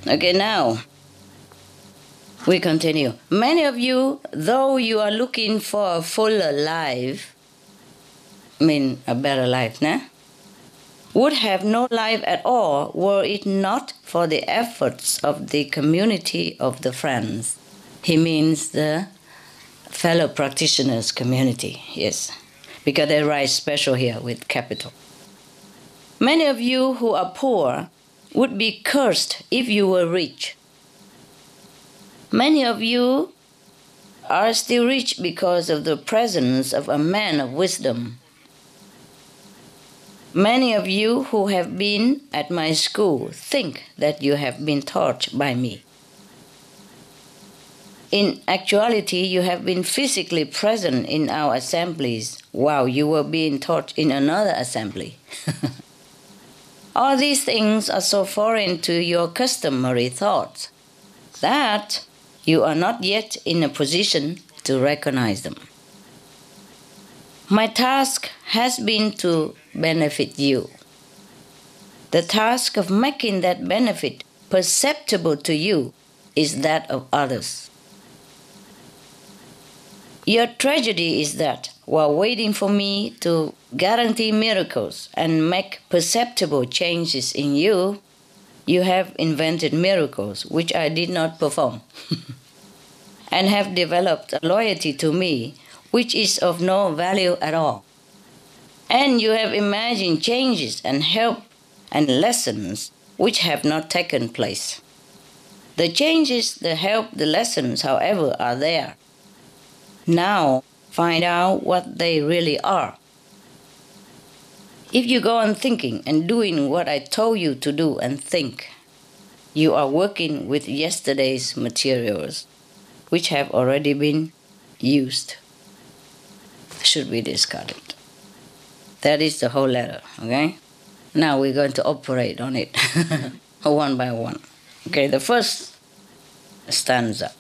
Okay, now we continue. Many of you, though you are looking for a fuller life, a better life, nah? Would have no life at all were it not for the efforts of the community of the friends. He means the fellow practitioners community, yes, because they write special here with capital. Many of you who are poor would be cursed if you were rich. Many of you are still rich because of the presence of a man of wisdom. Many of you who have been at my school think that you have been taught by me. In actuality, you have been physically present in our assemblies while you were being taught in another assembly. All these things are so foreign to your customary thoughts that you are not yet in a position to recognize them. My task has been to benefit you. The task of making that benefit perceptible to you is that of others. Your tragedy is that, while waiting for me to guarantee miracles and make perceptible changes in you, you have invented miracles which I did not perform, and have developed a loyalty to me which is of no value at all. And you have imagined changes and help and lessons which have not taken place. The changes, the help, the lessons, however, are there. Now find out what they really are. If you go on thinking and doing what I told you to do and think, you are working with yesterday's materials, which have already been used, should be discarded. That is the whole letter, okay? Now we're going to operate on it one by one. Okay, the first stanza.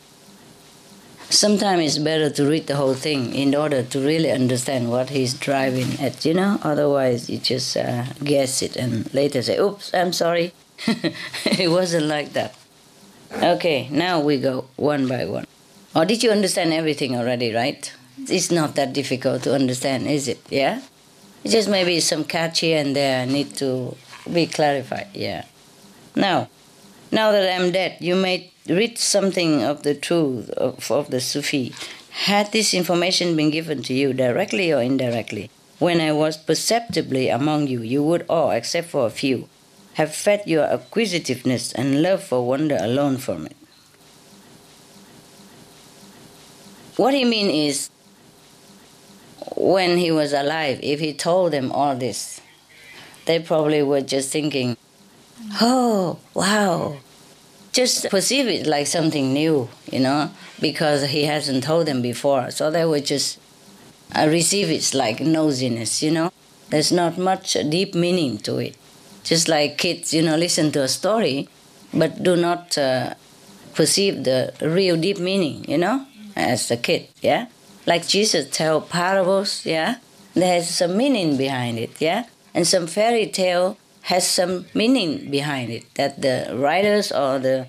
Sometimes it's better to read the whole thing in order to really understand what he's driving at, Otherwise, you just guess it and later say, oops, I'm sorry. It wasn't like that. Okay, now we go one by one. Or did you understand everything already, right? It's not that difficult to understand, is it? Yeah? It's just maybe some catch here and there need to be clarified, yeah. Now that I'm dead, you may read something of the truth of the Sufi. Had this information been given to you directly or indirectly, when I was perceptibly among you, you would all, except for a few, have fed your acquisitiveness and love for wonder alone from it. What he means is, when he was alive, if he told them all this, they probably were just thinking, oh, wow. Just perceive it like something new, because he hasn't told them before. So they would just receive it like nosiness, There's not much deep meaning to it. Just like kids, listen to a story, but do not perceive the real deep meaning, as a kid, yeah? Like Jesus tell parables, yeah? There's some meaning behind it, yeah? And some fairy tale has some meaning behind it that the writers or the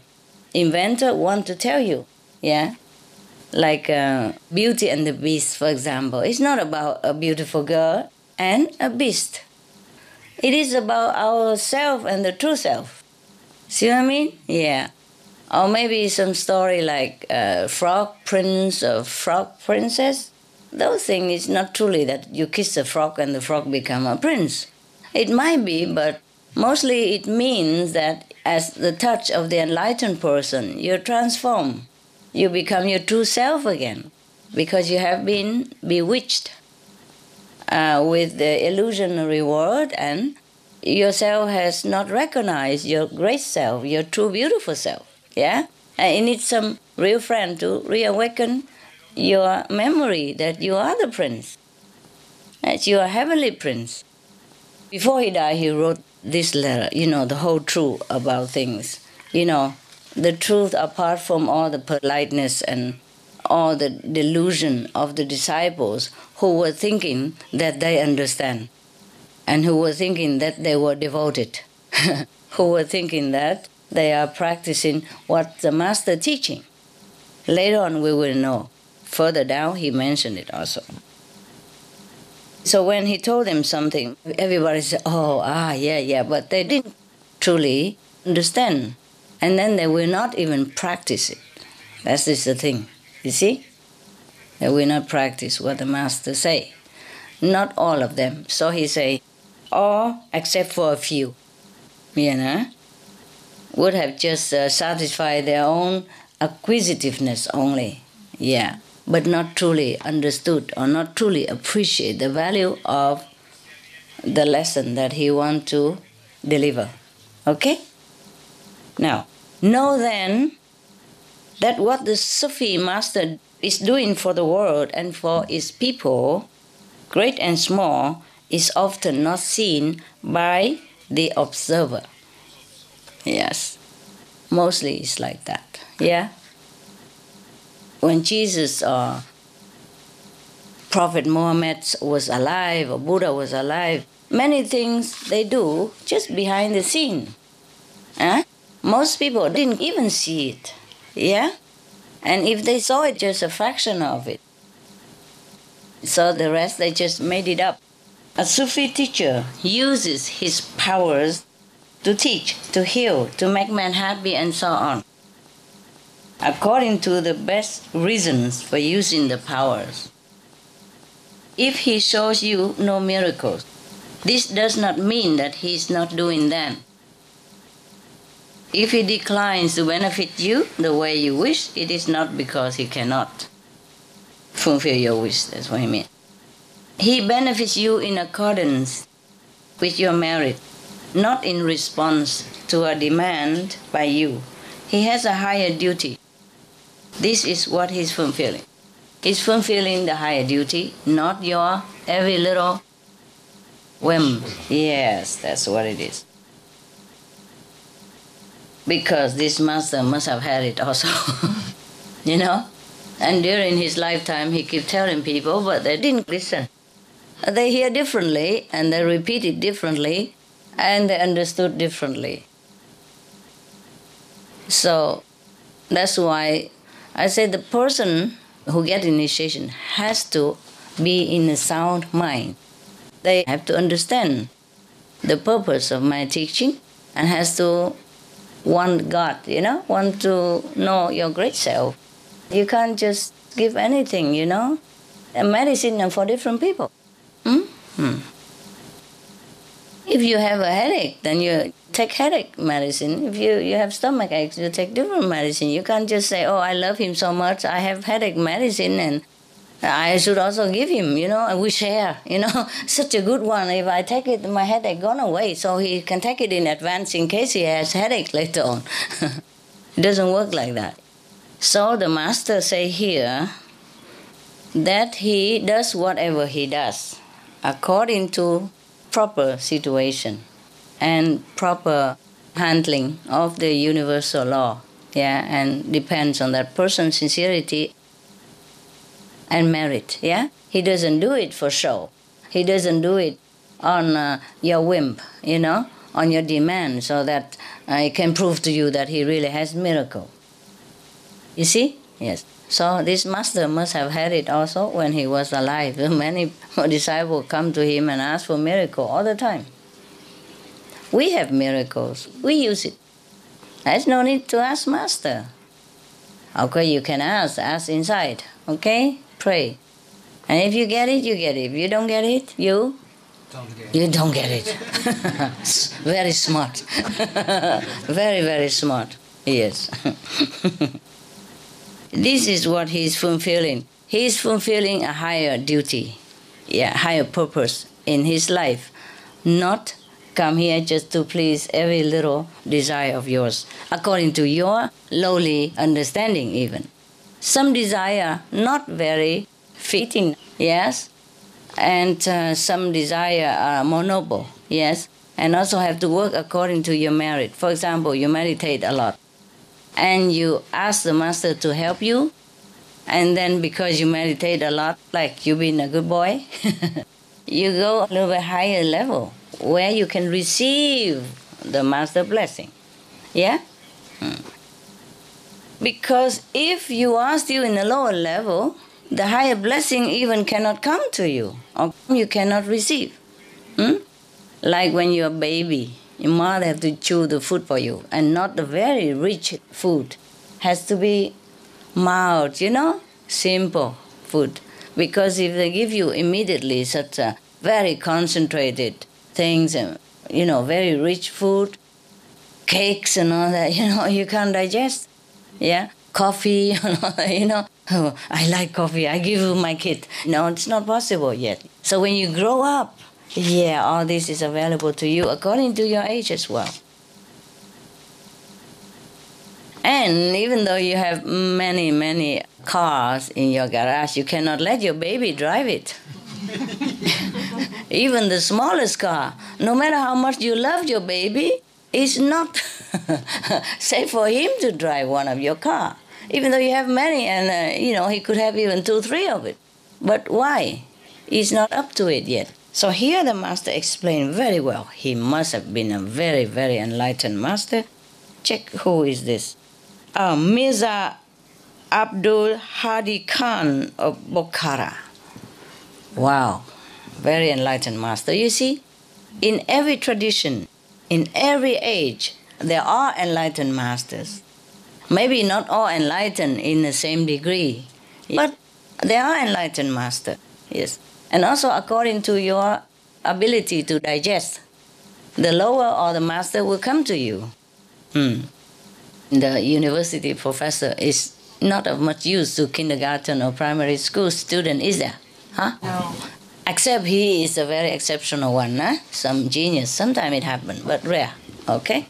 inventor want to tell you, yeah? Like Beauty and the Beast, for example. It's not about a beautiful girl and a beast. It is about ourself and the true self. See what I mean? Yeah. Or maybe some story like Frog Prince or Frog Princess. Those things is not truly that you kiss a frog and the frog become a prince. It might be, but mostly it means that as the touch of the enlightened person, you transform. You become your true self again because you have been bewitched with the illusionary world, and yourself has not recognized your great self, your true beautiful self. Yeah? And you need some real friend to reawaken your memory that you are the prince, that you are heavenly prince. Before he died, he wrote this letter, the whole truth about things. The truth apart from all the politeness and all the delusion of the disciples who were thinking that they understand and who were thinking that they were devoted, who were thinking that they are practicing what the master teaching. Later on we will know. Further down he mentioned it also. So when he told them something, everybody said, yeah, but they didn't truly understand. And then they will not even practice it. That's just the thing, you see? They will not practice what the master say. Not all of them. So he say, all except for a few, would have just satisfied their own acquisitiveness only, but not truly understood or not truly appreciate the value of the lesson that he want to deliver. Okay? Now, know then that what the Sufi master is doing for the world and for its people, great and small, is often not seen by the observer. Yes, mostly it's like that. Yeah? When Jesus or Prophet Muhammad was alive or Buddha was alive, many things they do just behind the scene. Most people didn't even see it. Yeah? And if they saw it, just a fraction of it. So the rest, they just made it up. A Sufi teacher uses his powers to teach, to heal, to make man happy, and so on, according to the best reasons for using the powers. If he shows you no miracles, this does not mean that he is not doing them. If he declines to benefit you the way you wish, it is not because he cannot fulfill your wish. That's what he means. He benefits you in accordance with your merit, not in response to a demand by you. He has a higher duty. This is what he's fulfilling. He's fulfilling the higher duty, not your every little whim. Yes, that's what it is. Because this master must have had it also, And during his lifetime, he kept telling people, but they didn't listen. They hear differently, and they repeat it differently, and they understood differently. So that's why I say the person who gets initiation has to be in a sound mind. They have to understand the purpose of my teaching and has to want God, want to know your great self. You can't just give anything, A medicine for different people. If you have a headache, then you take headache medicine. If you have stomach aches, you take different medicine. You can't just say, I love him so much, I have headache medicine and I should also give him, we share, such a good one. If I take it, my headache gone away, so he can take it in advance in case he has headache later on. It doesn't work like that. So the master say here that he does whatever he does according to proper situation and proper handling of the universal law, and depends on that person's sincerity and merit, He doesn't do it for show. He doesn't do it on your whim, on your demand, so that I can prove to you that he really has miracle. You see? Yes. So this master must have had it also when he was alive. Many disciples come to him and ask for miracle all the time. We have miracles. We use it. There's no need to ask master. Okay, you can ask inside. Okay? Pray. And if you get it, you get it. If you don't get it, you don't get it. Very smart. Very, very smart. Yes. This is what he's fulfilling. He's fulfilling a higher duty, higher purpose in his life. Not come here just to please every little desire of yours, according to your lowly understanding even. Some desire not very fitting, yes, and some desire are more noble, yes, and also have to work according to your merit. For example, you meditate a lot, and you ask the master to help you, and then because you meditate a lot, like you've been a good boy, you go a little bit higher level where you can receive the master blessing. Yeah? Because if you are still in a lower level, the higher blessing even cannot come to you, or you cannot receive. Like when you're a baby, your mother has to chew the food for you, and not the very rich food. Has to be mild, simple food. Because if they give you immediately such a very concentrated things, very rich food, cakes and all that, you can't digest. Yeah, coffee, oh, I like coffee, I give you my kid. No, it's not possible yet. So when you grow up, all this is available to you according to your age as well. And even though you have many, many cars in your garage, you cannot let your baby drive it. Even the smallest car, no matter how much you love your baby, it's not safe for him to drive one of your car. Even though you have many, and he could have even 2, 3 of it. But why? He's not up to it yet. So here the master explained very well. He must have been a very, very enlightened master. Check who is this. Mirza Abdul Hadi Khan of Bokhara. Wow, very enlightened master. You see, in every tradition, in every age, there are enlightened masters. Maybe not all enlightened in the same degree, but there are enlightened masters, yes. And also according to your ability to digest, the lower or the master will come to you. The university professor is not of much use to kindergarten or primary school student, is there? Huh? No. Except he is a very exceptional one, some genius. Sometimes it happens, but rare, okay?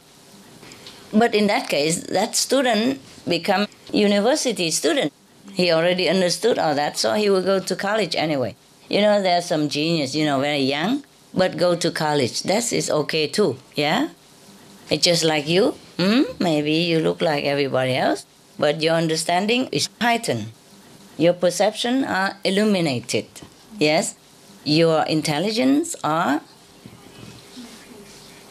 But in that case, that student become university student. He already understood all that, so he will go to college anyway. There are some genius, very young, but go to college. That is okay too, yeah? It's just like you. Maybe you look like everybody else, but your understanding is heightened. Your perception are illuminated, yes? Your intelligence are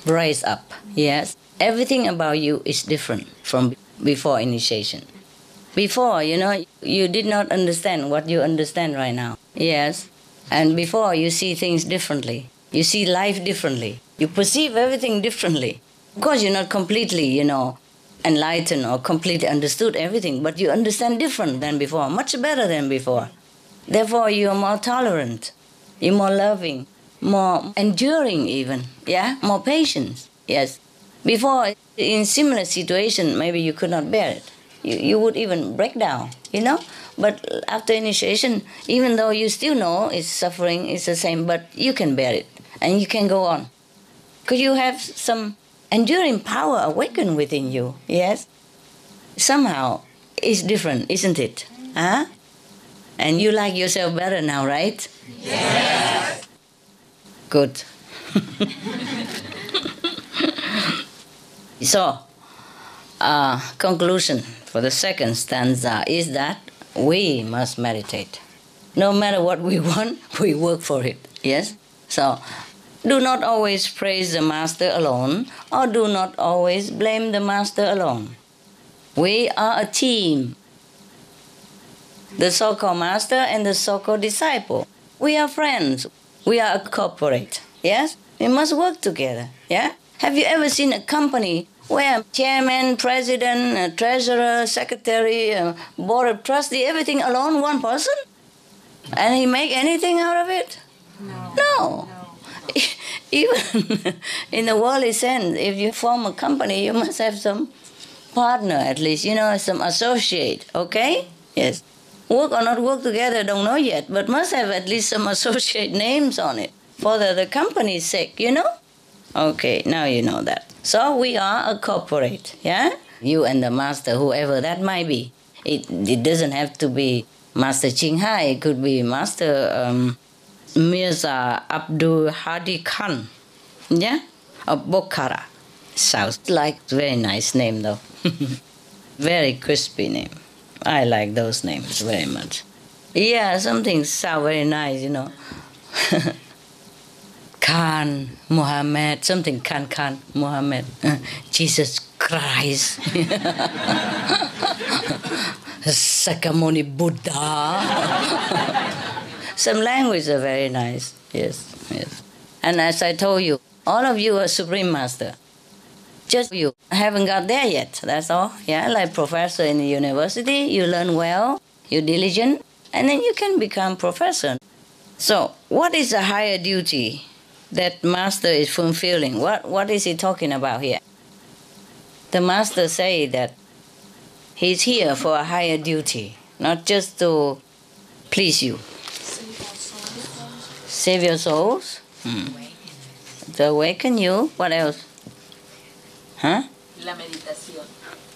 raised up, yes? Everything about you is different from before initiation. Before, you did not understand what you understand right now, yes? And before, you see things differently. You see life differently. You perceive everything differently. Of course, you're not completely, enlightened or completely understood everything, but you understand different than before, much better than before. Therefore, you are more tolerant, you're more loving, more enduring even, more patience, yes. Before, in similar situation, maybe you could not bear it. You would even break down, But after initiation, even though you still know it's suffering, it's the same, but you can bear it and you can go on. Because you have some enduring power awakened within you, yes? Somehow, it's different, isn't it? Huh? And you like yourself better now, right? Yes. Good. So, conclusion for the second stanza is that we must meditate. No matter what we want, we work for it, yes? So, do not always praise the master alone, or do not always blame the master alone. We are a team. The so-called master and the so-called disciple. We are friends. We are a corporate, yes? We must work together, yeah? Have you ever seen a company where chairman, president, treasurer, secretary, board of trustee, everything alone, one person? And he make anything out of it? No. Even in the worldly sense, if you form a company, you must have some partner at least, some associate, okay? Yes. Work or not work together, don't know yet, but must have at least some associate names on it for the company's sake, Okay, now you know that. So we are a corporate, yeah? You and the master, whoever that might be. It doesn't have to be Master Ching Hai, it could be Master Mirza Abdul Hadi Khan, yeah? Of Bokhara. Sounds like a very nice name though. Very crispy name. I like those names very much. Yeah, something sound very nice, Khan, Muhammad, something Khan, Muhammad, Jesus Christ, Sakyamuni Buddha. Some language are very nice. Yes, yes. And as I told you, all of you are Supreme Master. Just you haven't got there yet, that's all. Yeah, like professor in the university, you learn well, you're diligent, and then you can become professor. So, what is the higher duty that Master is fulfilling? What is he talking about here? The Master say that he's here for a higher duty, not just to please you. Save your souls? To awaken you. What else? ¿Ah? La meditación.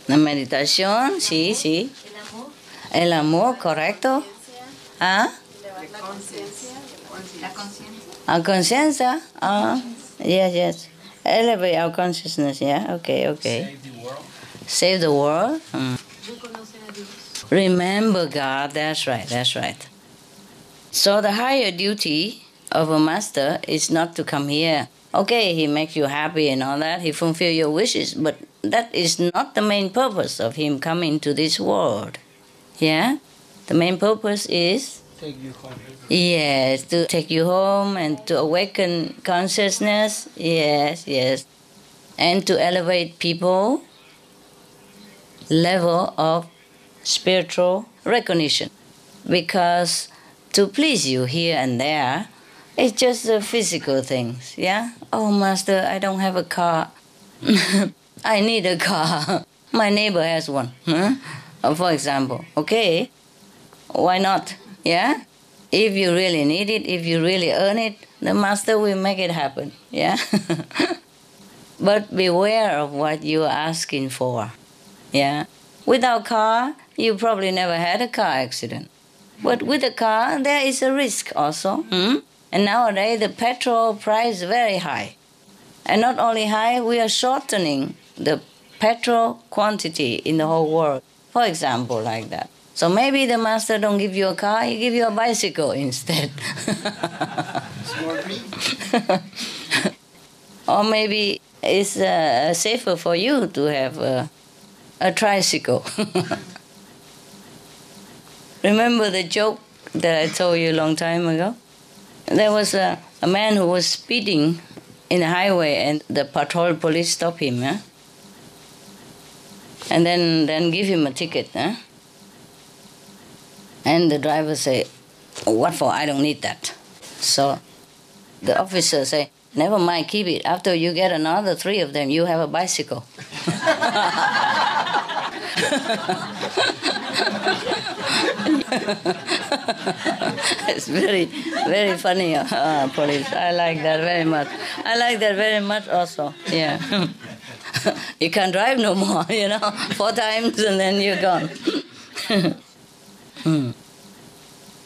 La meditación, sí, sí. El amor, correcto. ¿Ah? La conciencia. Our conciencia. Ah, yes, yes. Elevate our consciousness, yeah. Okay, okay. Save the world. Save the world. Remember God, that's right, that's right. So the higher duty of a master is not to come here. Okay, he makes you happy and all that, he fulfills your wishes, but that is not the main purpose of him coming to this world. Yeah? The main purpose is, Take you home. yes, to take you home and to awaken consciousness, yes, yes, and to elevate people level of spiritual recognition. Because to please you here and there, it's just the physical things, yeah? Oh, Master, I don't have a car. I need a car. My neighbor has one, for example. Okay, why not, yeah? If you really need it, if you really earn it, the Master will make it happen, yeah? But beware of what you are asking for, yeah? Without car, you probably never had a car accident. But with a car, there is a risk also. And nowadays, the petrol price is very high. And not only high, we are shortening the petrol quantity in the whole world. For example, like that. So maybe the Master don't give you a car, he give you a bicycle instead. Smart me. Or maybe it's safer for you to have a tricycle. Remember the joke that I told you a long time ago? There was a man who was speeding in the highway and the patrol police stopped him. And then give him a ticket. And the driver say, what for? I don't need that. So the officer say, never mind, keep it. After you get another 3 of them, you have a bicycle. It's very, very funny, police. I like that very much. I like that very much also, yeah. You can't drive no more, 4 times and then you're gone.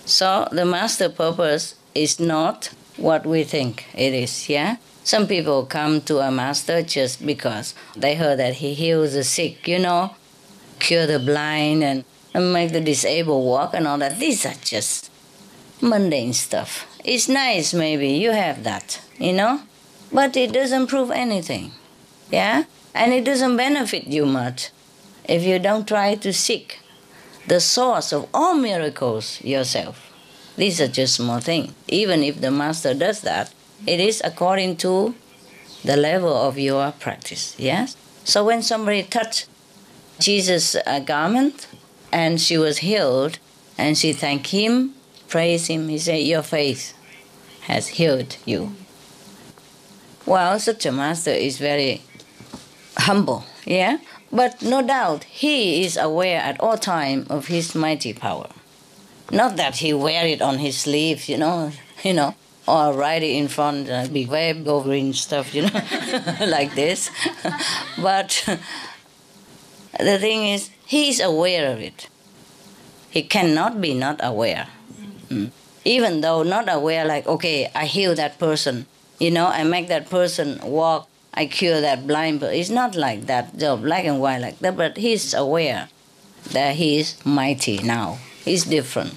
So the master purpose is not what we think it is, yeah? Some people come to a master just because they heard that he heals the sick, cure the blind and make the disabled walk and all that. These are just mundane stuff. It's nice maybe, you have that, but it doesn't prove anything, yeah? And it doesn't benefit you much if you don't try to seek the source of all miracles yourself. These are just small things. Even if the master does that, it is according to the level of your practice, yes? So when somebody touched Jesus' garment and she was healed, and she thanked him, praised him, he said, your faith has healed you. Well, such a master is very humble, yeah? But no doubt, he is aware at all times of his mighty power. Not that he wear it on his sleeve, or write it in front, big web covering stuff, like this. But the thing is, he is aware of it. He cannot be not aware. Even though not aware, like, okay, I heal that person, I make that person walk, I cure that blind person. It's not like that, so black and white like that, but he's aware that he is mighty now. He's different.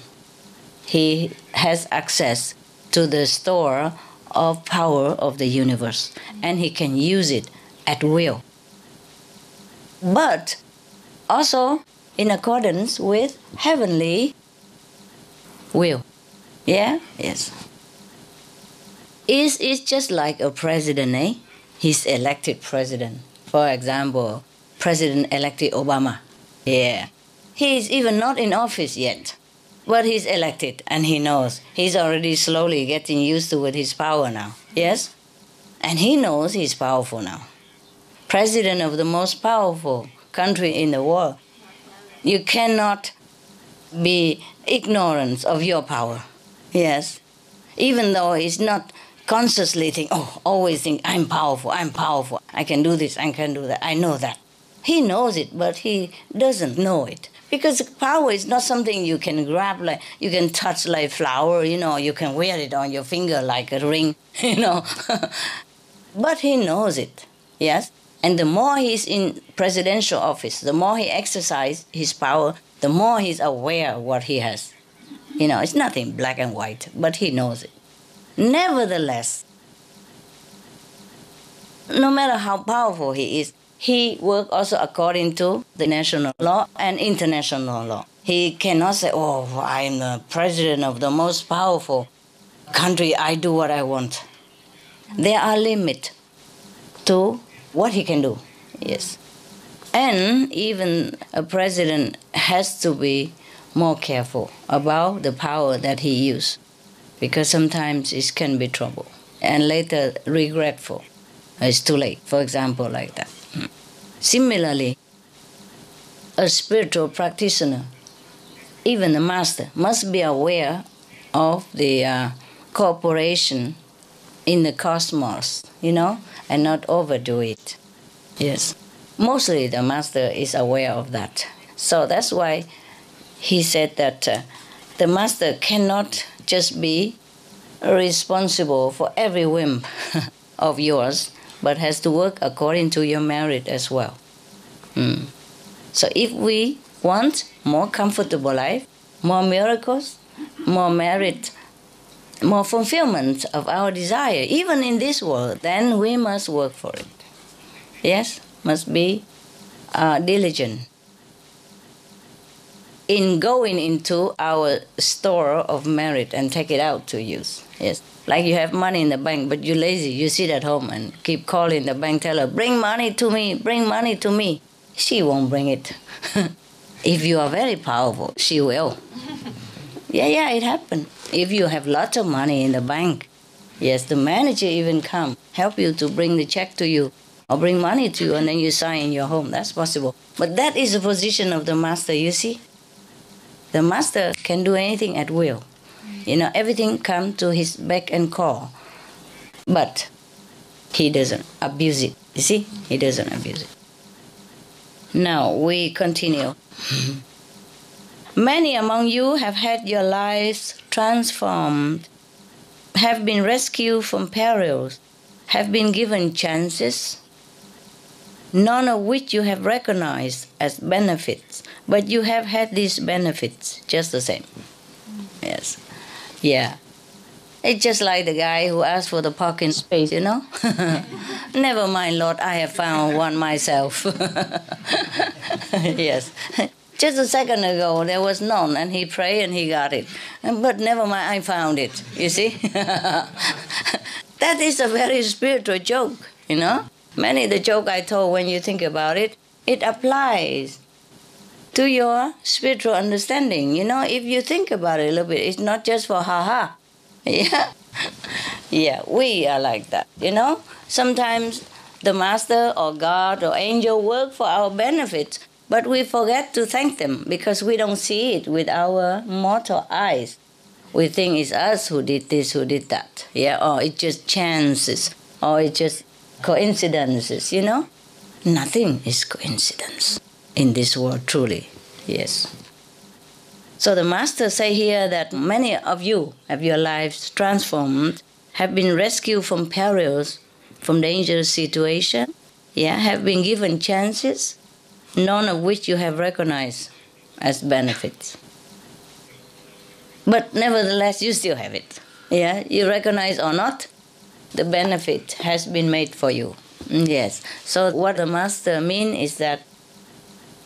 He has access to the store of power of the universe, and he can use it at will. but also in accordance with heavenly will. Yeah? Yes. It's just like a president, eh? He's elected president. For example, President-elected Obama. Yeah. He's even not in office yet, but he's elected and he knows. He's already slowly getting used to with his power now. Yes? And he knows he's powerful now. President of the most powerful country in the world. You cannot be ignorant of your power. Yes. Even though he's not consciously always think, I'm powerful, I can do this, I can do that, I know that. He knows it, but he doesn't know it. Because power is not something you can grab, like you can touch like flower, you can wear it on your finger like a ring, But he knows it, yes? And the more he's in presidential office, the more he exercises his power, the more he's aware of what he has. It's nothing black and white, but he knows it. Nevertheless, no matter how powerful he is, he works also according to the national law and international law. He cannot say, I'm the president of the most powerful country, I do what I want. There are limits to what he can do, yes. And even a president has to be more careful about the power that he uses, because sometimes it can be trouble and later regretful. It's too late, for example, like that. Similarly, a spiritual practitioner, even the master, must be aware of the cooperation in the cosmos, and not overdo it. Yes. Mostly the master is aware of that. So that's why he said that the master cannot just be responsible for every whim of yours, but has to work according to your merit as well. So if we want more comfortable life, more miracles, more merit, more fulfillment of our desire, even in this world, then we must work for it. Yes, must be diligent in going into our store of merit and take it out to use. Yes, like you have money in the bank, but you're lazy. You sit at home and keep calling the bank teller, bring money to me, bring money to me. She won't bring it. If you are very powerful, she will. Yeah, it happened. If you have lots of money in the bank, yes, the manager even come, help you to bring the check to you, or bring money to you, and then you sign in your home. That's possible. But that is the position of the master, you see. The master can do anything at will. Everything comes to his beck and call. But he doesn't abuse it. You see? He doesn't abuse it. Now we continue. Many among you have had your lives transformed, have been rescued from perils, have been given chances, none of which you have recognized as benefits, but you have had these benefits just the same. Yes. Yeah. It's just like the guy who asked for the parking space, Never mind, Lord, I have found one myself. Yes. Just a second ago, there was none, and he prayed and he got it. But never mind, I found it, you see? That is a very spiritual joke, Many of the joke I told, when you think about it, it applies to your spiritual understanding. If you think about it a little bit, it's not just for ha-ha. Yeah. Yeah, we are like that, Sometimes the master or God or angel work for our benefit, but we forget to thank them because we don't see it with our mortal eyes. We think it's us who did this, who did that, or it's just chances, or it's just coincidences, Nothing is coincidence in this world, truly, yes. So the master say here that many of you have your lives transformed, have been rescued from perils, from dangerous situations, have been given chances, none of which you have recognized as benefits. But nevertheless, you still have it. You recognize or not, the benefit has been made for you. Yes. So what the master means is that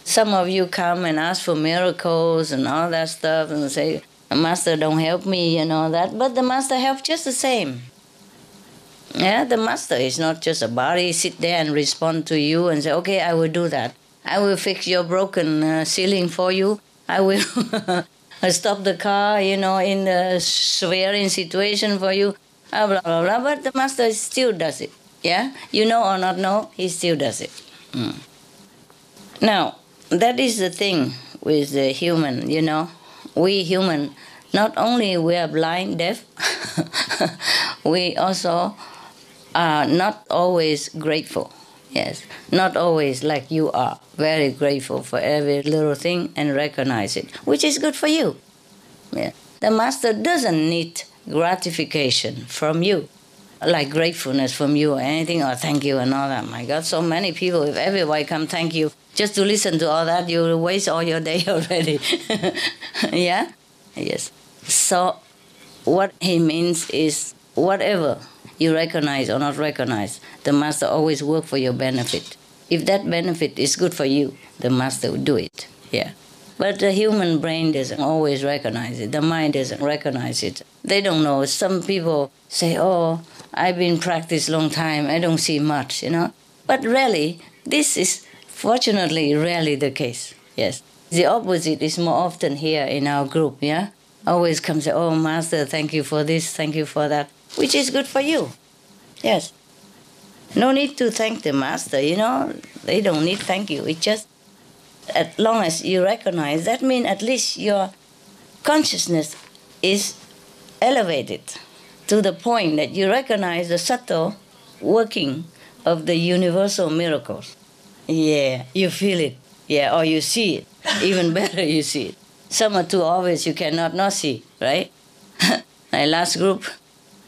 Some of you come and ask for miracles and all that stuff and say, Master, don't help me, that. But the Master helps just the same. Yeah, the Master is not just a body, sit there and respond to you and say, okay, I will do that. I will fix your broken ceiling for you. I will stop the car, in the swearing situation for you, blah, blah, blah. But the Master still does it. Yeah? You know or not know, he still does it. Now, that is the thing with the human, We human, not only we are blind, deaf, we also are not always grateful. Yes, not always like you are, very grateful for every little thing and recognize it, which is good for you. Yeah. The Master doesn't need gratification from you, like gratefulness from you or anything, or thank you and all that. My God, so many people, if everybody come thank you, just to listen to all that, you will waste all your day already. Yeah? Yes. So what he means is whatever you recognize or not recognize, the Master always work for your benefit. If that benefit is good for you, the Master will do it. Yeah. But the human brain doesn't always recognize it. The mind doesn't recognize it. They don't know. Some people say, oh, I've been practiced long time, I don't see much, But really, this is fortunately rarely the case. Yes. The opposite is more often here in our group, yeah? Always come say, oh, Master, thank you for this, thank you for that, which is good for you. Yes. No need to thank the Master, They don't need thank you. It's just, as long as you recognize, that means at least your consciousness is elevated to the point that you recognize the subtle working of the universal miracles. Yeah, you feel it. Yeah, or you see it. Even better, you see it. Some are too obvious, you cannot not see, right? My last group,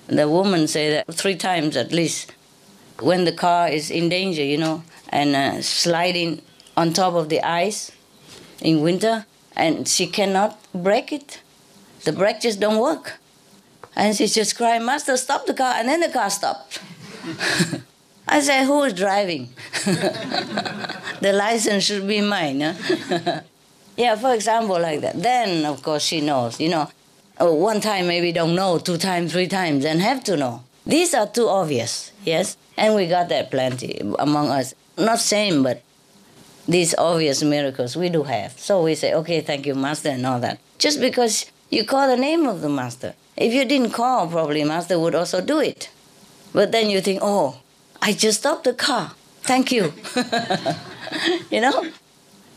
the woman said that 3 times at least, when the car is in danger, and sliding on top of the ice in winter, and she cannot brake it. The brake just don't work. And she just cried, Master, stop the car, and then the car stopped. I said, who is driving? The license should be mine. Huh? Yeah, for example, like that. Then, of course, she knows, one time maybe don't know, 2 times, 3 times, and have to know. These are too obvious, yes? And we got that plenty among us. Not same, but these obvious miracles we do have. So we say, okay, thank you, Master, and all that. Just because you call the name of the Master. If you didn't call, probably Master would also do it. But then you think, oh, I just stopped the car. Thank you.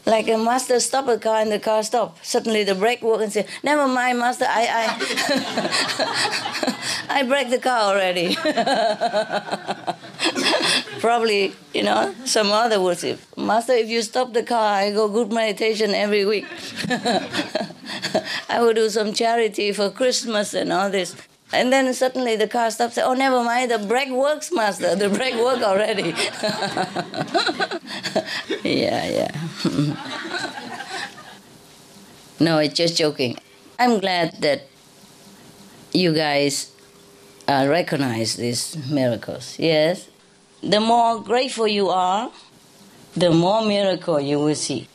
Like a Master stopped a car and the car stopped. Suddenly the brake worked and said, never mind, Master, I I braked the car already. Probably, some other would say, Master, if you stop the car, I go good meditation every week. I will do some charity for Christmas and all this. And then suddenly the car stops. Say, oh, never mind, the brake works, Master. The brake worked already. Yeah. No, it's just joking. I'm glad that you guys recognize these miracles. Yes. The more grateful you are, the more miracle you will see.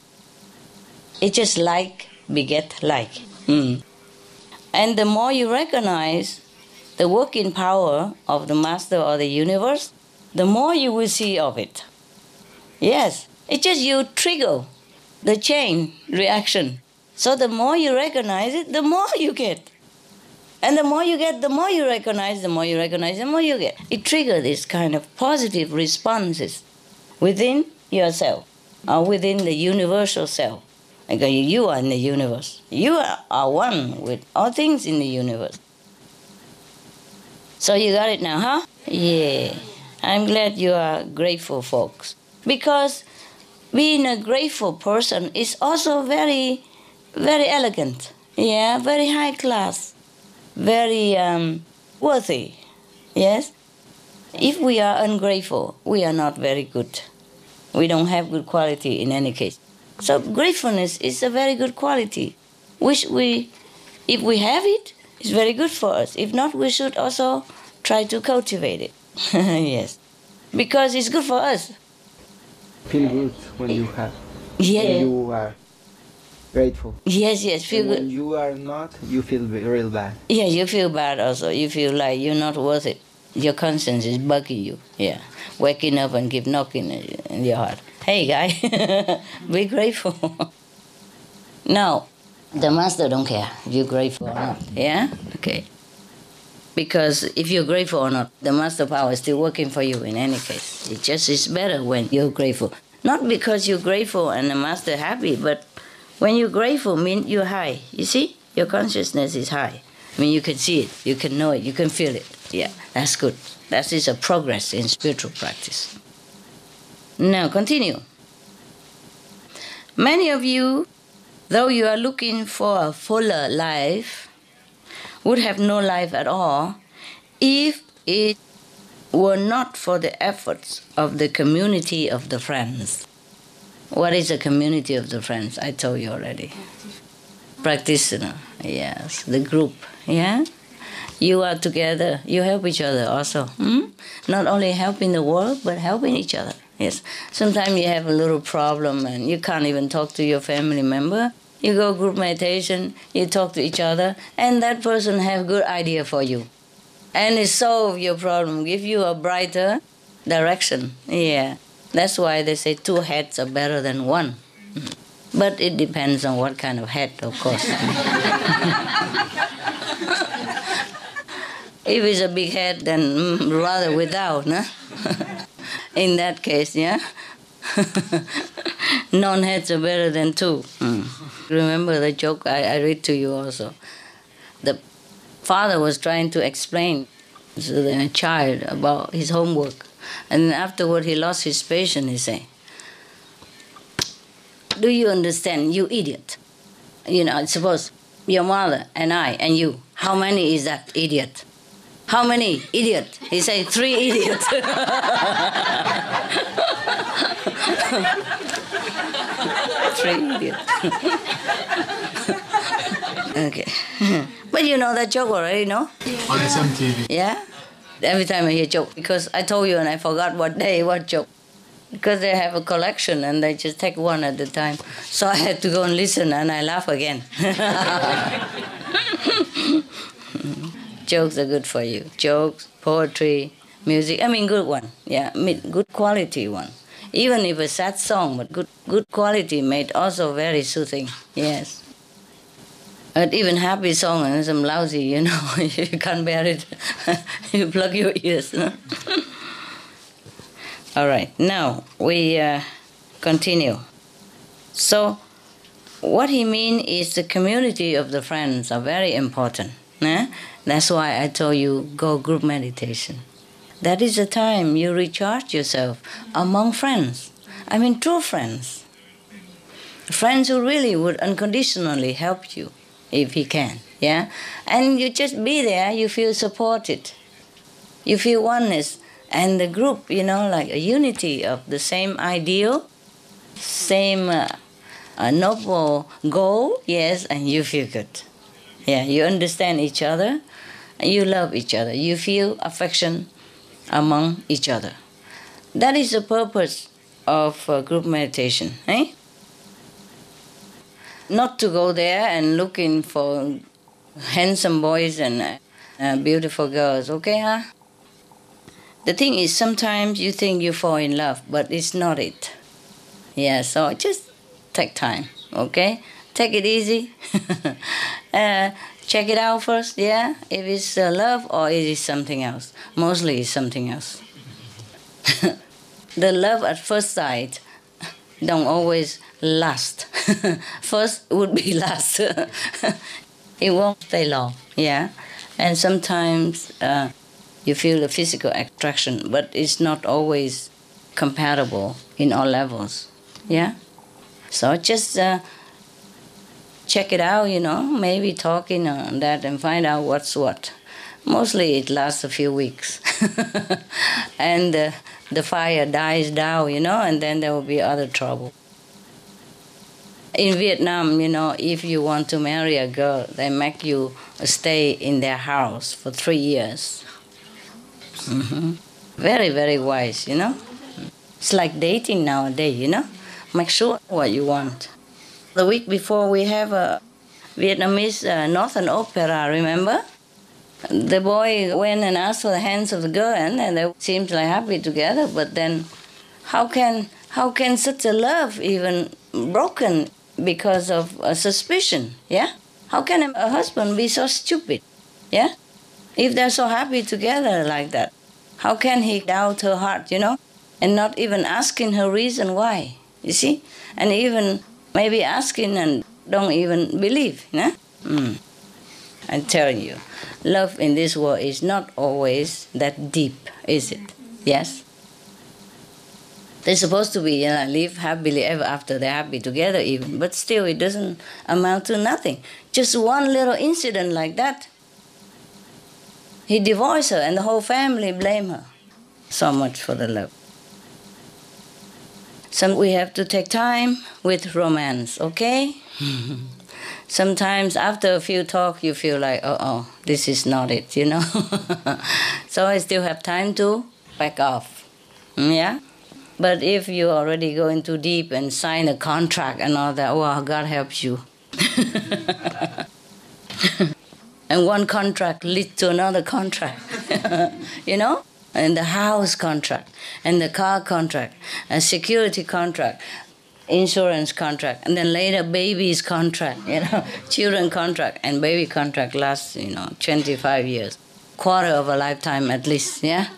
It's just like beget like. And the more you recognize the working power of the Master or the universe, the more you will see of it. Yes, it's just you trigger the chain reaction. So the more you recognize it, the more you get. And the more you get, the more you recognize, the more you recognize, the more you get. It triggers this kind of positive responses within yourself or within the universal self. Like you are in the universe. You are one with all things in the universe. So you got it now, huh? Yeah. I'm glad you are grateful, folks. Because being a grateful person is also very, very elegant. Yeah, very high class. Very worthy. Yes? If we are ungrateful, we are not very good. We don't have good quality in any case. So gratefulness is a very good quality, which if we have it, it's very good for us. If not, we should also try to cultivate it. Yes. Because it's good for us. Feel good when you have. Yeah. When you are grateful. Yes, feel And good. when you are not, you feel real bad. Yeah, you feel bad also. You feel like you're not worth it. Your conscience is bugging you. Yeah, waking up and keep knocking in your heart. Hey, guy, be grateful. Now, the master don't care if you're grateful or not. Yeah, okay. Because if you're grateful or not, the master power is still working for you in any case. It just is better when you're grateful. Not because you're grateful and the master happy, but when you're grateful, mean you're high. You see, your consciousness is high. I mean, you can see it, you can know it, you can feel it. Yeah, that's good. That is a progress in spiritual practice. Now, continue. Many of you, though you are looking for a fuller life, would have no life at all if it were not for the efforts of the community of the friends. What is the community of the friends? I told you already. Practitioner, yes, the group, yeah? You are together, you help each other also. Not only helping the world, but helping each other, yes. Sometimes you have a little problem and you can't even talk to your family member. You go group meditation, you talk to each other, and that person have good idea for you. And it solve your problem, give you a brighter direction. Yeah. That's why they say 2 heads are better than 1. But it depends on what kind of head, of course. If it's a big head, then rather without, no? In that case, yeah? Non-heads are better than 2. Remember the joke I read to you also. The father was trying to explain to the child about his homework. And afterward he lost his patience, he said, do you understand, you idiot? You know, suppose your mother and I and you, how many is that idiot? How many idiot? He said 3 idiots. 3 idiots. Okay. But you know that joke already, no? On SMTV. Yeah? Every time I hear joke, because I told you and I forgot what day, what joke. Because they have a collection and they just take one at a time. So I had to go and listen and I laugh again. Jokes are good for you. Jokes, poetry, music, I mean good one. Yeah, good quality one. Even if a sad song, but good quality made also very soothing. Yes. But even happy song and some lousy, you know, you can't bear it. You plug your ears. No? All right, now we continue. So what he means is the community of the friends are very important. That's why I told you go group meditation. That is the time you recharge yourself among friends. I mean true friends. Friends who really would unconditionally help you if he can. Yeah? And you just be there, you feel supported. You feel oneness. And the group, you know, like a unity of the same ideal, same noble goal, yes, and you feel good. Yeah, you understand each other, and you love each other. You feel affection among each other. That is the purpose of group meditation, eh? Not to go there and looking for handsome boys and beautiful girls, okay, huh? The thing is, sometimes you think you fall in love, but it's not it. Yeah, so just take time, okay? Take it easy. Check it out first, yeah? If it's love or it is something else. Mostly it's something else. The love at first sight don't always last. First would be last. It won't stay long, yeah? And sometimes you feel a physical attraction, but it's not always compatible in all levels, yeah? So just check it out, you know, maybe talking on that and find out what's what. Mostly it lasts a few weeks. And the fire dies down, you know, and then there will be other trouble. In Vietnam, you know, if you want to marry a girl, they make you stay in their house for 3 years. Very, very wise, you know. It's like dating nowadays, you know. Make sure what you want. The week before we have a Vietnamese Northern Opera, remember? The boy went and asked for the hands of the girl, and they seemed like happy together. But then, how can such a love even broken because of a suspicion? Yeah, how can a husband be so stupid? Yeah, if they're so happy together like that, how can he doubt her heart? And not even asking her reason why. You see, and even maybe asking and don't even believe. Yeah. I'm telling you, love in this world is not always that deep, is it? Yes? They're supposed to be live happily ever after, they're happy together even, but still it doesn't amount to nothing. Just one little incident like that, he divorced her and the whole family blame her. So much for the love. So we have to take time with romance, okay? Sometimes after a few talks, you feel like, oh, this is not it, So I still have time to back off, yeah? But if you already go into deep and sign a contract and all that, well, God helps you. And one contract leads to another contract, And the house contract, and the car contract, a security contract, insurance contract, and then later baby's contract, children contract, and baby contract lasts, 25 years, quarter of a lifetime at least, yeah?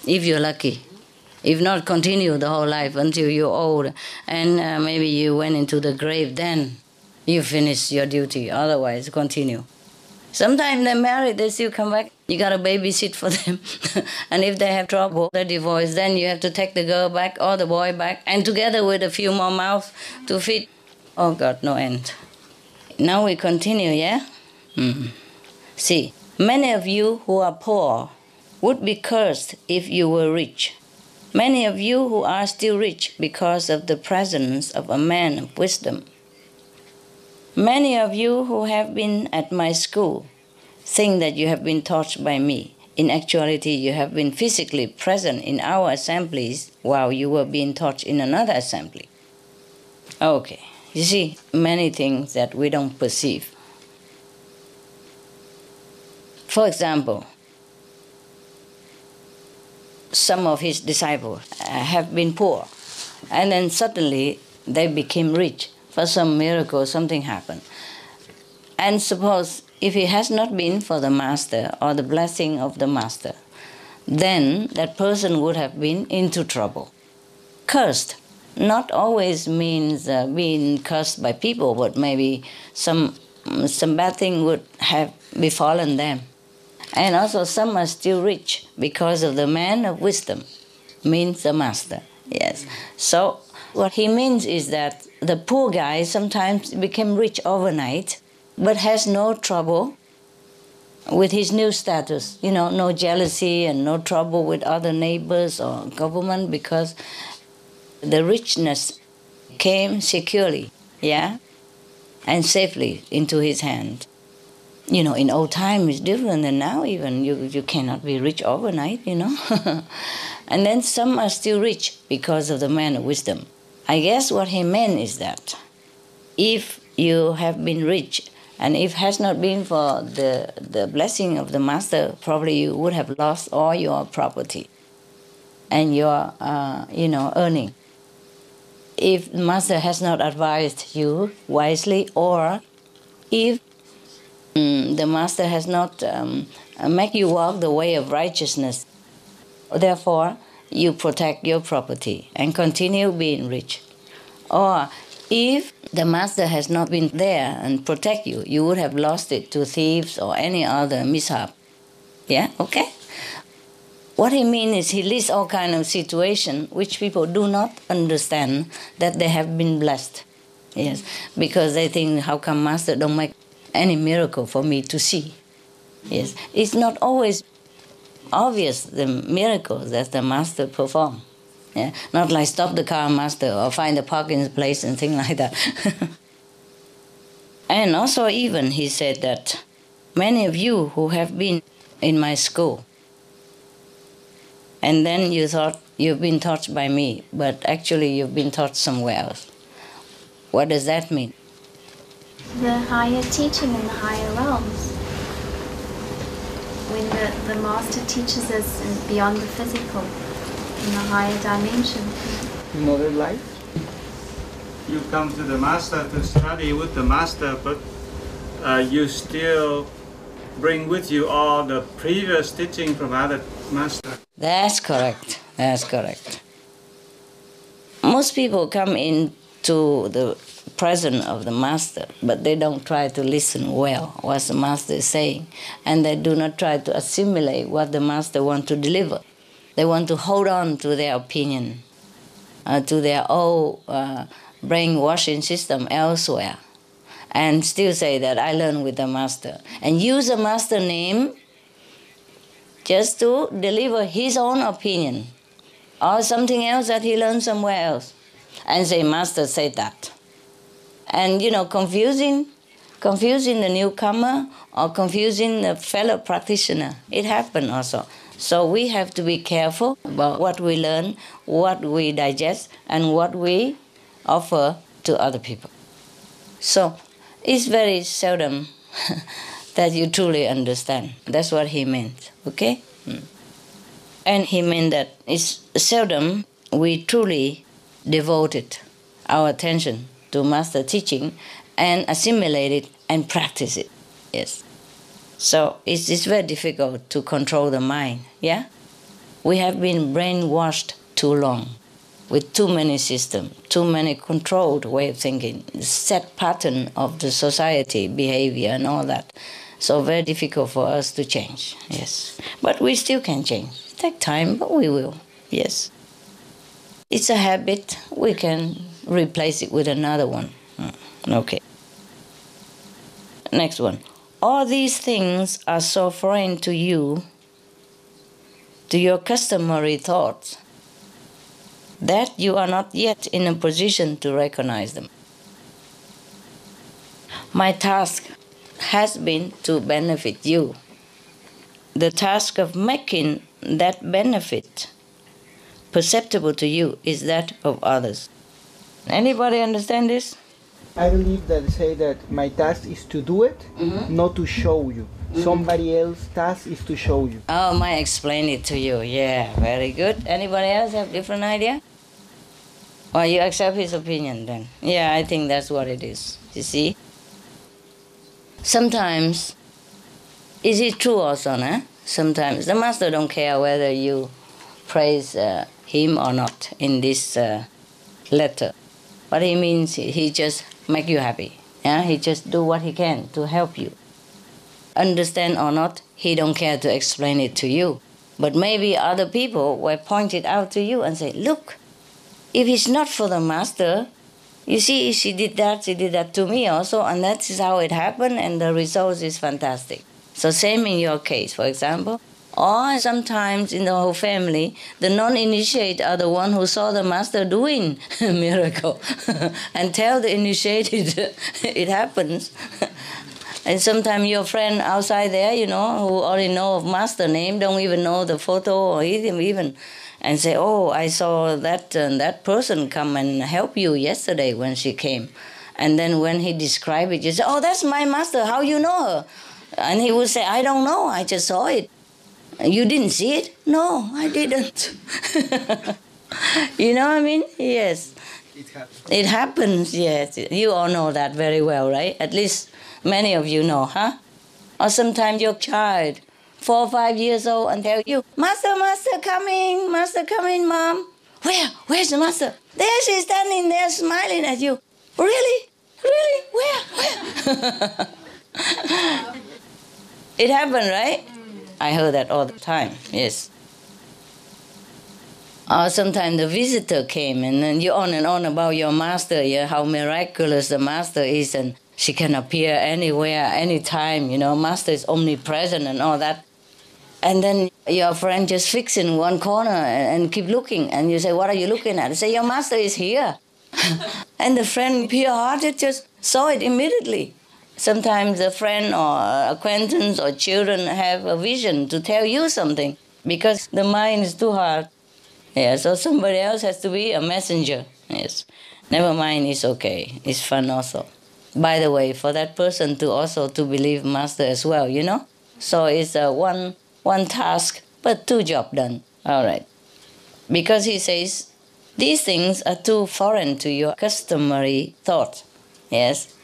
If you're lucky. If not, continue the whole life until you're old, and maybe you went into the grave, then you finish your duty, otherwise continue. Sometimes they're married, they still come back. You got to babysit for them. And if they have trouble, they're divorced, then you have to take the girl back or the boy back, and together with a few more mouths to feed. Oh God, no end. Now we continue, yeah? See, many of you who are poor would be cursed if you were rich. Many of you who are still rich because of the presence of a man of wisdom. Many of you who have been at my school think that you have been taught by me. In actuality, you have been physically present in our assemblies while you were being taught in another assembly. Okay, you see, many things that we don't perceive. For example, some of his disciples have been poor, and then suddenly they became rich. For some miracle, something happened. And suppose if it has not been for the master or the blessing of the master, then that person would have been into trouble. Cursed not always means being cursed by people, but maybe some bad thing would have befallen them. And also some are still rich because of the man of wisdom, means the master. Yes. So what he means is that the poor guy sometimes became rich overnight, but has no trouble with his new status. No jealousy and no trouble with other neighbors or government, because the richness came securely, yeah, and safely into his hand. In old time it's different than now even. You cannot be rich overnight, And then some are still rich because of the man of wisdom. I guess what he meant is that if you have been rich, and if it has not been for the blessing of the master, probably you would have lost all your property and your, earning. If the master has not advised you wisely, or if the master has not make you walk the way of righteousness, therefore you protect your property and continue being rich. Or if the master has not been there and protect you, you would have lost it to thieves or any other mishap. Yeah, okay? What he means is he lists all kinds of situations which people do not understand that they have been blessed. Yes, because they think, how come master don't make any miracle for me to see? Yes, it's not always obvious the miracles that the master perform. Yeah, not like stop the car, master, or find a parking place and things like that. And also even he said that many of you who have been in my school And then you thought you've been taught by me, but actually you've been taught somewhere else. What does that mean? The higher teaching in the higher realms. When the master teaches us beyond the physical, in the higher dimension. Another life? You come to the master to study with the master, but you still bring with you all the previous teaching from other masters. That's correct. That's correct. Most people come into the presence of the master, but they don't try to listen well what the master is saying, and they do not try to assimilate what the master wants to deliver. They want to hold on to their opinion, to their old brainwashing system elsewhere, and still say that I learned with the master, and use the master name just to deliver his own opinion or something else that he learned somewhere else, and say, Master said that. And, confusing the newcomer or confusing the fellow practitioner. It happened also. So we have to be careful about what we learn, what we digest, and what we offer to other people. So it's very seldom that you truly understand. That's what he meant, okay? And he meant that it's seldom we truly devoted our attention to master teaching and assimilate it and practice it. Yes. So it's very difficult to control the mind, yeah? We have been brainwashed too long with too many systems, too many controlled way of thinking, set pattern of the society, behavior and all that. So very difficult for us to change, yes. But we still can change. It takes time, but we will, yes. It's a habit, we can replace it with another one. Okay. Next one. All these things are so foreign to you, to your customary thoughts, that you are not yet in a position to recognize them. My task has been to benefit you. The task of making that benefit perceptible to you is that of others. Anybody understand this? I believe that say that my task is to do it, not to show you. Somebody else's task is to show you. Oh, I explain it to you. Yeah, very good. Anybody else have different idea? Or you accept his opinion then? Yeah, I think that's what it is. You see? Sometimes, is it true also, nah? Sometimes the master don't care whether you praise him or not in this letter. What he means, he just make you happy. Yeah? He just do what he can to help you. Understand or not, he don't care to explain it to you. But maybe other people will point it out to you and say, look, if it's not for the master, you see, she did that to me also, and that is how it happened, and the result is fantastic. So same in your case, for example. Or sometimes in the whole family, the non-initiated are the one who saw the master doing a miracle and tell the initiated it happens. And sometimes your friend outside there, who already know of master name, don't even know the photo or even, and say, oh, I saw that person come and help you yesterday when she came. And then when he described it, you say, oh, that's my master, how you know her? And he would say, I don't know, I just saw it. You didn't see it? No, I didn't. You know what I mean? Yes. It happens. It happens, yes. You all know that very well, right? At least many of you know, huh? Or sometimes your child, 4 or 5 years old, and tell you, Master coming, Mom. Where's the master? There she's standing there smiling at you. Really? Where? It happened, right? I heard that all the time, yes. Or sometimes the visitor came and then you on and on about your master, how miraculous the master is, and she can appear anywhere, anytime, master is omnipresent and all that. And then your friend just fix in one corner and keep looking, and you say, what are you looking at? They say, your master is here. And the friend, pure-hearted, just saw it immediately. Sometimes a friend or acquaintance or children have a vision to tell you something because the mind is too hard. Yeah, so somebody else has to be a messenger. Yes. Never mind, it's okay. It's fun also. By the way, for that person to also to believe master as well, you know? So it's one task, but 2 jobs done. All right. Because he says, these things are too foreign to your customary thought. Yes.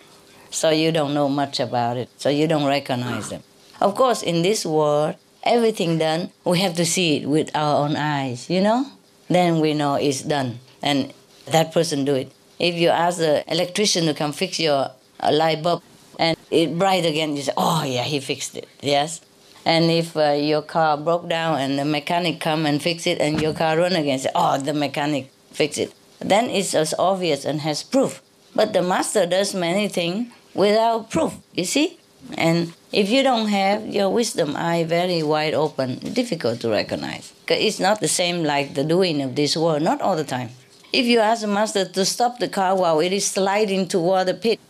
So you don't know much about it. So you don't recognize them. Of course, in this world, everything done, we have to see it with our own eyes, you know? Then we know it's done. And that person do it. If you ask the electrician to come fix your light bulb and it bright again, you say, oh yeah, he fixed it. Yes. And if your car broke down and the mechanic come and fix it and your car run again, say, oh, the mechanic fixed it. Then it's as obvious and has proof. But the master does many things without proof, you see? And if you don't have your wisdom eye very wide open, it's difficult to recognize. Because it's not the same like the doing of this world, not all the time. If you ask the master to stop the car while it is sliding toward the pit,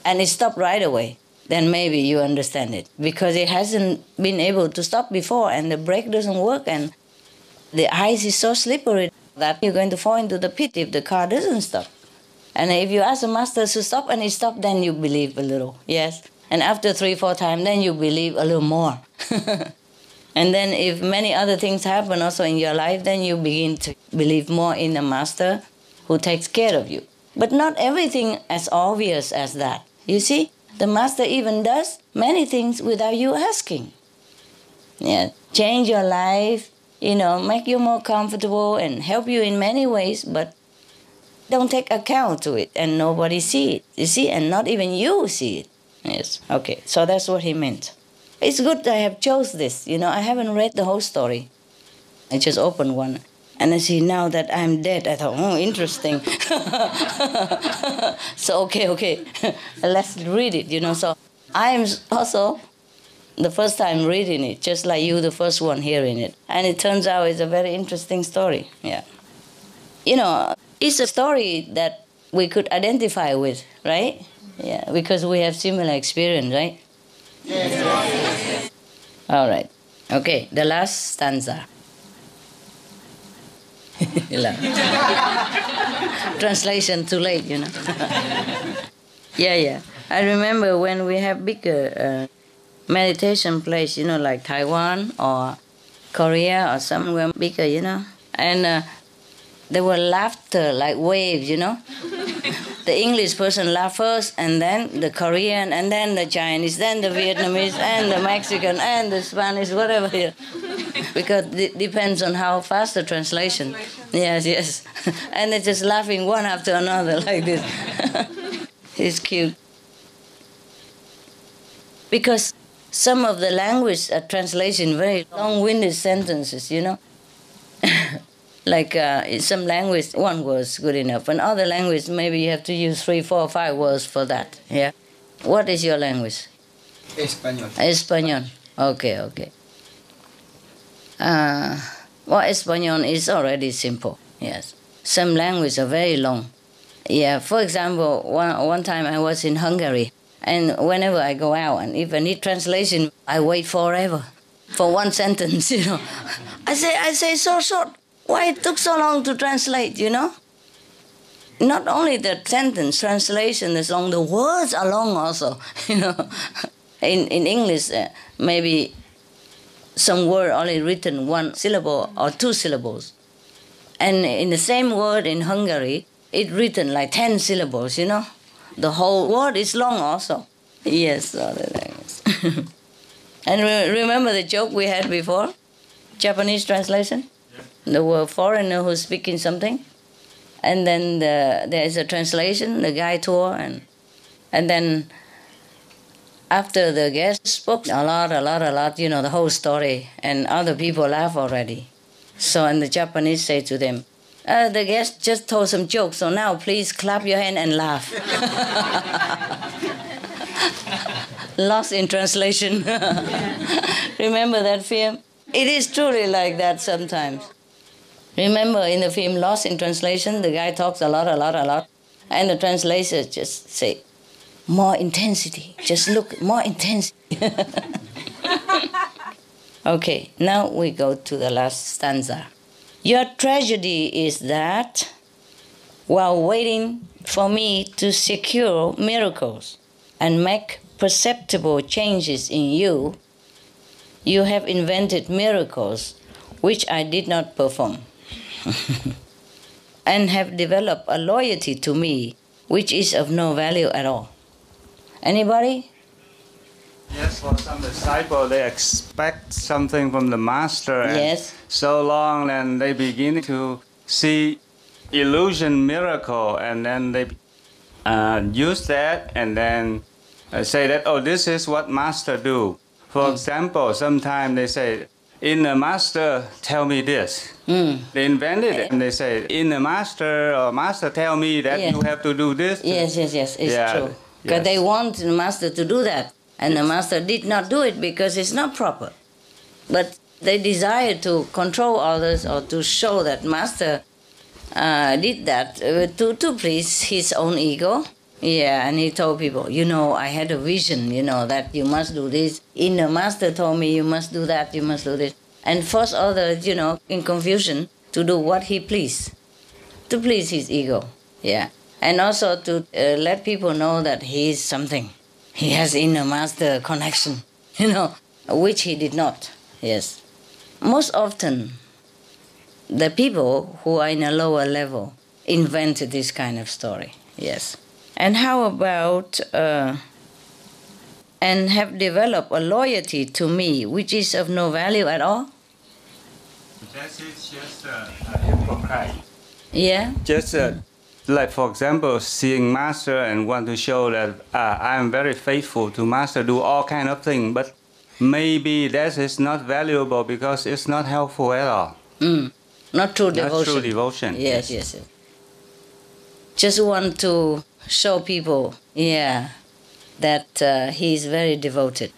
and it stopped right away, then maybe you understand it. Because it hasn't been able to stop before, and the brake doesn't work, and the ice is so slippery that you're going to fall into the pit if the car doesn't stop. And if you ask the master to stop and it stopped, then you believe a little, yes? And after 3-4 times, then you believe a little more. And then if many other things happen also in your life, then you begin to believe more in the master who takes care of you. But not everything as obvious as that. You see, the master even does many things without you asking. Yeah, change your life, make you more comfortable and help you in many ways, but don't take account to it and nobody see it. You see, and not even you see it. Yes, okay, so that's what he meant. It's good I have chose this, I haven't read the whole story. I just opened one. And I see now that I'm dead, I thought, oh, interesting. So, okay, let's read it, So I'm also the first time reading it, just like you, the first one hearing it. And it turns out it's a very interesting story, yeah. It's a story that we could identify with, right? Yeah, because we have similar experience, right? Yes. All right. Okay, the last stanza. Translation too late, Yeah. I remember when we have bigger meditation place, like Taiwan or Korea or somewhere bigger, and there were laughter like waves, The English person laugh first, and then the Korean, and then the Chinese, then the Vietnamese, and the Mexican, and the Spanish, whatever. Because it depends on how fast the translation. Yes. And they're just laughing one after another like this. It's cute. Because some of the language translation, very long-winded sentences, Like in some language, 1 word is good enough. In other language, maybe you have to use 3, 4, 5 words for that. Yeah. What is your language? Español. Okay. Español is already simple. Yes. Some languages are very long. Yeah. For example, one time I was in Hungary, and whenever I go out, and if I need translation, I wait forever for one sentence. I say so short. Why it took so long to translate, Not only the sentence translation is long, the words are long also, In English, maybe some word only written 1 syllable or 2 syllables. And in the same word in Hungary, it written like 10 syllables, The whole word is long also. Yes, all the language. And remember the joke we had before? Japanese translation? There were foreigner who's speaking something, and then there is a translation, the guy tour, and then after the guest spoke a lot, the whole story, and other people laugh already. So, and the Japanese say to them, the guest just told some jokes, so now please clap your hand and laugh. Lost in translation. Remember that film? It is truly like that sometimes. Remember in the film Lost in Translation, the guy talks a lot, and the translators just say, more intensity, just look, more intensity. Okay, now we go to the last stanza. Your tragedy is that while waiting for me to secure miracles and make perceptible changes in you, you have invented miracles which I did not perform and have developed a loyalty to me which is of no value at all. Anybody? Yes, for some disciple, they expect something from the master, and Yes. so long, and they begin to see illusion, miracle, and then they use that, and then say that, oh, this is what master do. For example, sometimes they say, in the master, tell me this. They invented it, and they say, in the master, or master tell me that Yeah. you have to do this. Yes, it's Yeah, true. Because yes. they want the master to do that, and the master did not do it because it's not proper. But they desire to control others or to show that master did that to please his own ego. Yeah, and he told people, I had a vision, that you must do this. Inner master told me you must do that, you must do this. And force others, in confusion to do what he pleased, to please his ego. Yeah. And also to let people know that he is something. He has inner master connection, which he did not. Yes. Most often, the people who are in a lower level invented this kind of story. Yes. And how about, and have developed a loyalty to me, which is of no value at all? That is just a hypocrite. Yeah? Just like, for example, seeing master and want to show that I am very faithful to master, do all kind of things, but maybe that is not valuable because it's not helpful at all. Not true Not devotion. true devotion. Yes. Just want to show people, that he is very devoted.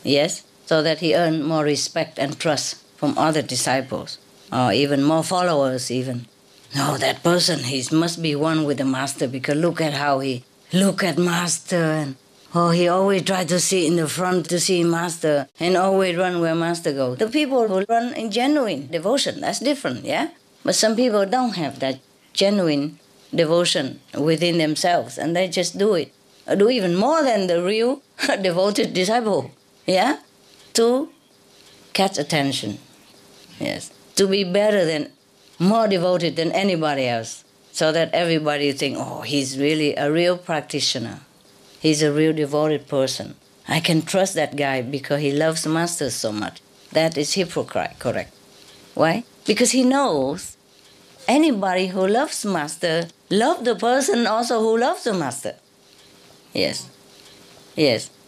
Yes? So that he earn more respect and trust from other disciples, or even more followers even. No, that person, he must be one with the master, because look at how he look at master, and he always try to sit in the front to see master, and always run where master goes. The people who run in genuine devotion, that's different, yeah? But some people don't have that genuine devotion within themselves, and they just do it. Do even more than the real devoted disciple, yeah? To catch attention, yes. To be better than, more devoted than anybody else, so that everybody think, oh, he's really a real practitioner. He's a real devoted person. I can trust that guy because he loves master so much. That is hypocrite, correct. Why? Because he knows anybody who loves master love the person also who loves the master. Yes.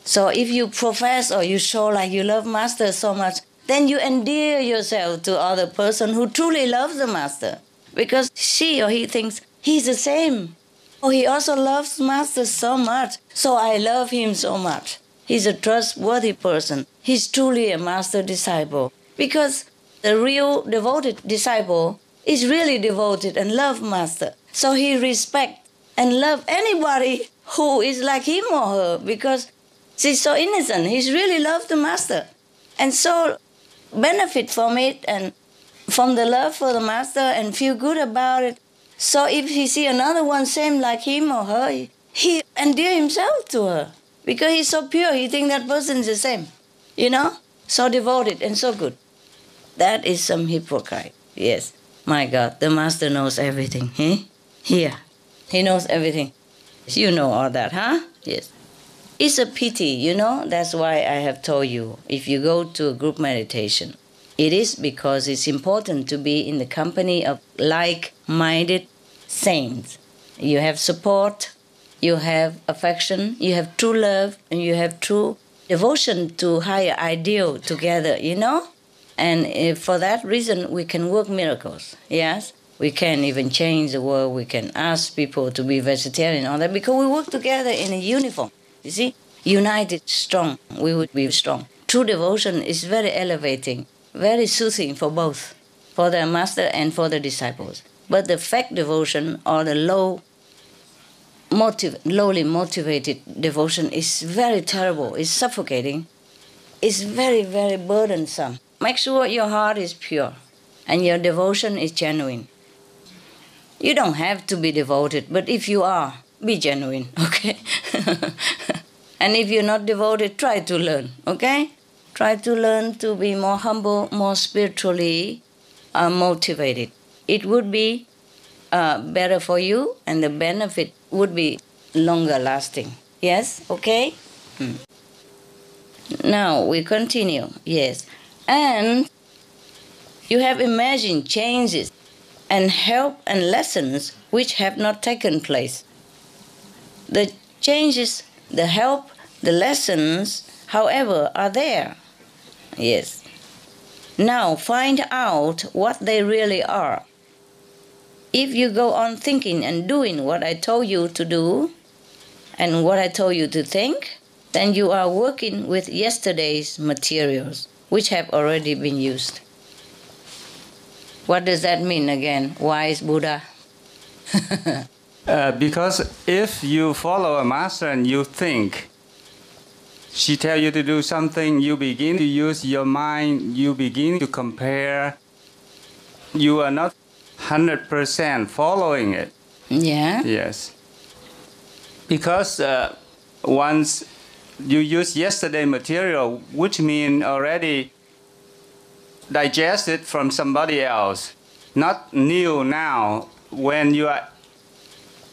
So if you profess or you show like you love master so much, then you endear yourself to other person who truly loves the master, because she or he thinks he's the same. Oh, he also loves master so much, so I love him so much. He's a trustworthy person. He's truly a master disciple, because the real devoted disciple is really devoted and love master. So he respect and love anybody who is like him or her, because she's so innocent. He's really loved the master, and so benefit from it and from the love for the master and feel good about it. So if he see another one same like him or her, he endear himself to her, because he's so pure. He think that person is the same, so devoted and so good. That is some hypocrite. Yes, my God, the master knows everything. Here, he knows everything. You know all that, huh? Yes. It's a pity, that's why I have told you, if you go to a group meditation, it is because it's important to be in the company of like-minded saints. You have support, you have affection, you have true love, and you have true devotion to higher ideal together, And for that reason, we can work miracles, yes? We can even change the world, we can ask people to be vegetarian, all that, because we work together in a uniform. You see, united, strong, we would be strong. True devotion is very elevating, very soothing for both, for the master and for the disciples. But the fake devotion or the lowly motivated devotion is very terrible, it's suffocating. is very, very burdensome. Make sure your heart is pure and your devotion is genuine. You don't have to be devoted, but if you are, be genuine, okay? And if you're not devoted, try to learn, okay? Try to learn to be more humble, more spiritually motivated. It would be better for you, and the benefit would be longer lasting. Yes, okay? Now we continue. Yes. And you have imagined changes and help and lessons which have not taken place. The changes, the help, the lessons, however, are there. Yes. Now find out what they really are. If you go on thinking and doing what I told you to do and what I told you to think, then you are working with yesterday's materials, which have already been used. What does that mean again, wise Buddha? Because if you follow a master and you think, she tells you to do something, you begin to use your mind, you begin to compare, you are not 100% following it. Yeah? Yes. Because once you use yesterday material, which means already digested from somebody else, not new now. When you are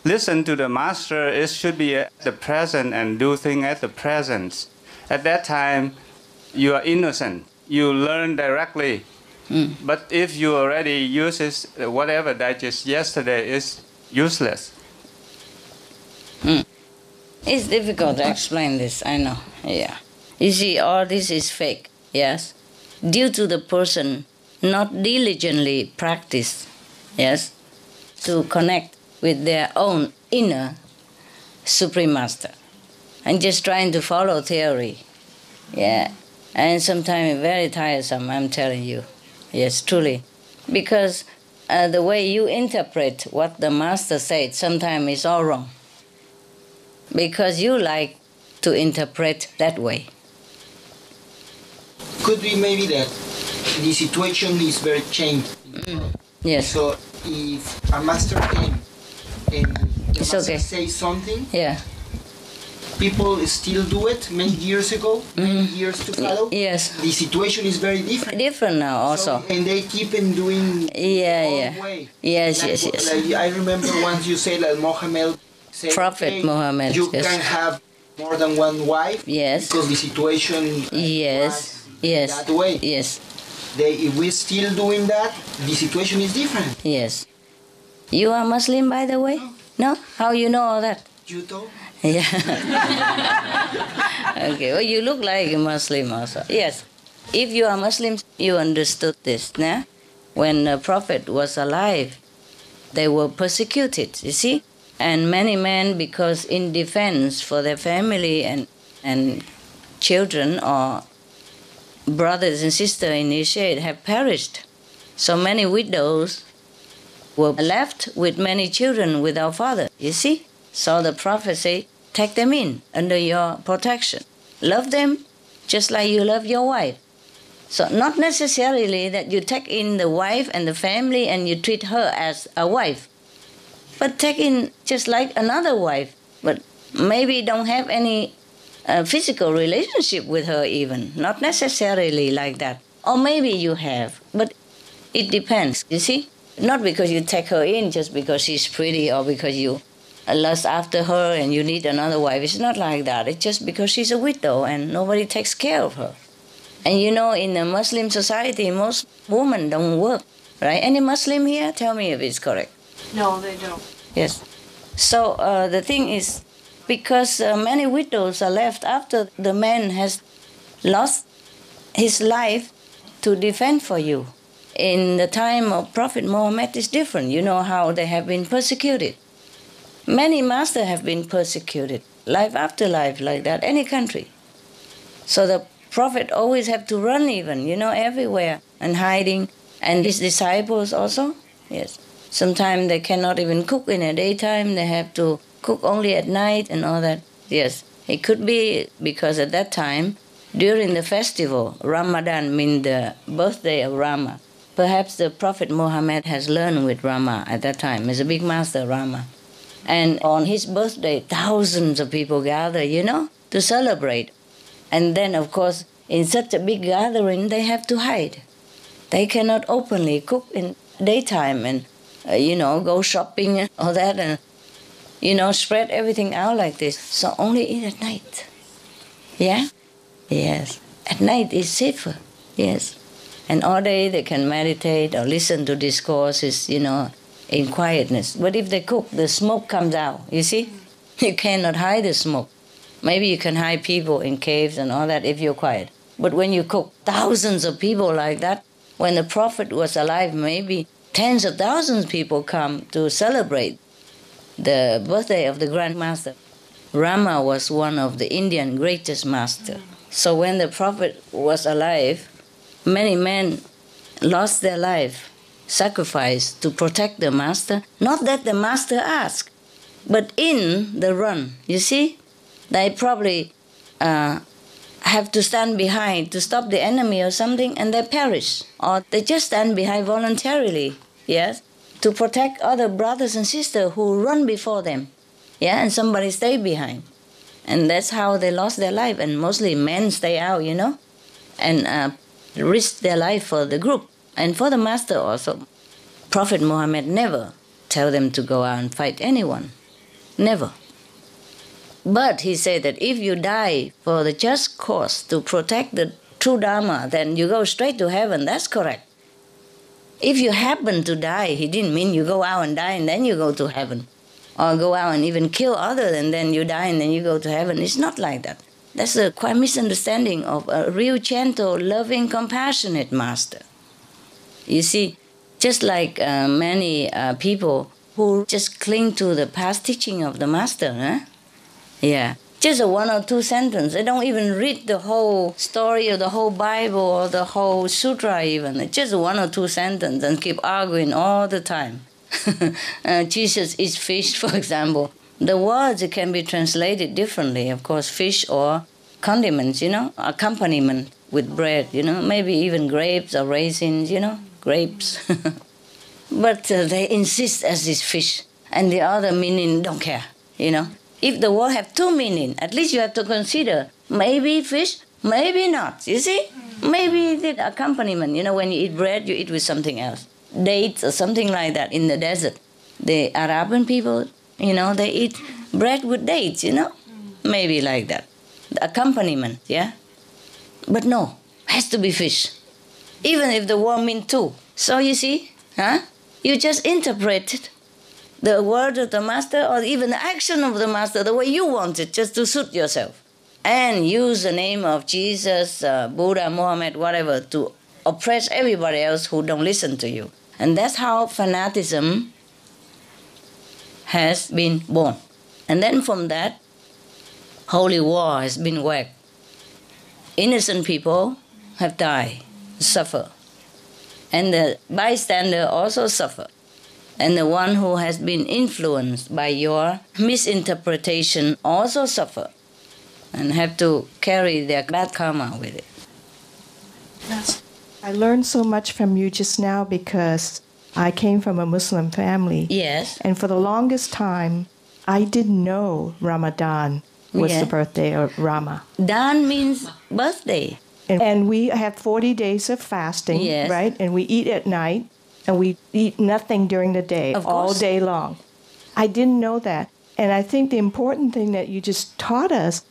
listen to the master, it should be at the present and do things at the present. At that time, you are innocent. You learn directly. But if you already use it, whatever digest yesterday is useless. It's difficult to explain this, I know. Yeah. You see, all this is fake, yes? Due to the person not diligently practice, yes, to connect with their own inner Supreme Master. And just trying to follow theory. Yeah. And sometimes very tiresome, I'm telling you. Yes, truly. Because the way you interpret what the Master said sometimes is all wrong. Because you like to interpret that way. Could be maybe that the situation is very changed. Yes. So if a master came and the It's master okay. says something, Yeah. people still do it many years ago, many years to follow. Yes. The situation is very different. Different now also. So, and they keep on doing Yeah, the yeah. wrong way. Yes, Like, yes, yes. Like I remember once you said that Mohammed said, Prophet okay, Muhammad, you yes. can have more than one wife Yes. because the situation Yes. was Yes. that way. Yes. If we're still doing that, the situation is different. Yes. You are Muslim, by the way? No? How you know all that? You told? Yeah. Okay. Well, you look like a Muslim also. Yes. If you are Muslim, you understood this. Nah? When the Prophet was alive, they were persecuted, you see? And many men, because in defense for their family and children or brothers and sisters initiated, have perished. So many widows were left with many children without father, you see? So the Prophet said, take them in under your protection. Love them just like you love your wife. So not necessarily that you take in the wife and the family and you treat her as a wife, but take in just like another wife, but maybe don't have any physical relationship with her even, not necessarily like that. Or maybe you have, but it depends, you see? Not because you take her in just because she's pretty or because you lust after her and you need another wife. It's not like that. It's just because she's a widow and nobody takes care of her. And you know, in a Muslim society, most women don't work, right? Any Muslim here? Tell me if it's correct. No, they don't. Yes. So the thing is, because many widows are left after the man has lost his life to defend for you. In the time of Prophet Muhammad, it's different. You know how they have been persecuted. Many masters have been persecuted, life after life, like that, any country. So the Prophet always have to run even, you know, everywhere and hiding. And his disciples also, yes. Sometimes they cannot even cook in the daytime. They have to cook only at night and all that. Yes, it could be because at that time during the festival, Ramadan means the birthday of Rama. Perhaps the Prophet Muhammad has learned with Rama at that time. He's a big master, Rama. And on his birthday, thousands of people gather, to celebrate. And then, of course, in such a big gathering, they have to hide. They cannot openly cook in daytime and, go shopping and all that and, spread everything out like this. So only eat at night. Yeah? Yes. At night is safer. Yes. And all day they can meditate or listen to discourses, in quietness. But if they cook, the smoke comes out, you see? You cannot hide the smoke. Maybe you can hide people in caves and all that if you're quiet. But when you cook thousands of people like that, when the Prophet was alive, maybe tens of thousands of people come to celebrate the birthday of the Grand Master. Rama was one of the Indian greatest masters. So when the Prophet was alive, many men lost their life, sacrificed to protect the master. Not that the master asked, but in the run, you see? They probably have to stand behind to stop the enemy or something, and they perish. Or they just stand behind voluntarily, yes, to protect other brothers and sisters who run before them. Yeah, and somebody stay behind. And that's how they lost their life. And mostly men stay out, and risk their life for the group and for the master also. Prophet Muhammad never tell them to go out and fight anyone. Never. But he said that if you die for the just cause to protect the true Dharma, then you go straight to heaven. That's correct. If you happen to die, he didn't mean you go out and die and then you go to heaven. Or go out and even kill others and then you die and then you go to heaven. It's not like that. That's a quite misunderstanding of a real gentle, loving, compassionate master. You see, just like many people who just cling to the past teaching of the master, yeah, just a one or two sentences. They don't even read the whole story or the whole Bible or the whole sutra even. It's just one or two sentences and keep arguing all the time. Jesus eats fish, for example. The words can be translated differently, of course, fish or condiments, accompaniment with bread, maybe even grapes or raisins, grapes. But they insist as is fish, and the other meaning don't care, If the word have two meanings, at least you have to consider maybe fish, maybe not, you see? Maybe the accompaniment, when you eat bread, you eat with something else. Dates or something like that in the desert. The Arabian people, they eat bread with dates, Maybe like that. The accompaniment, yeah? But no, has to be fish. Even if the word means two. So you see, you just interpreted the word of the master or even the action of the master the way you want it, just to suit yourself. And use the name of Jesus, Buddha, Muhammad, whatever, to oppress everybody else who don't listen to you. And that's how fanaticism has been born. And then from that, holy war has been waged. Innocent people have died, suffer. And the bystander also suffer. And the one who has been influenced by your misinterpretation also suffer and have to carry their bad karma with it. Yes. I learned so much from you just now because I came from a Muslim family. Yes. And for the longest time, I didn't know Ramadan was the birthday of Rama. Dan means birthday. And we have 40 days of fasting, right? And we eat at night, and we eat nothing during the day, all day long. I didn't know that. And I think the important thing that you just taught us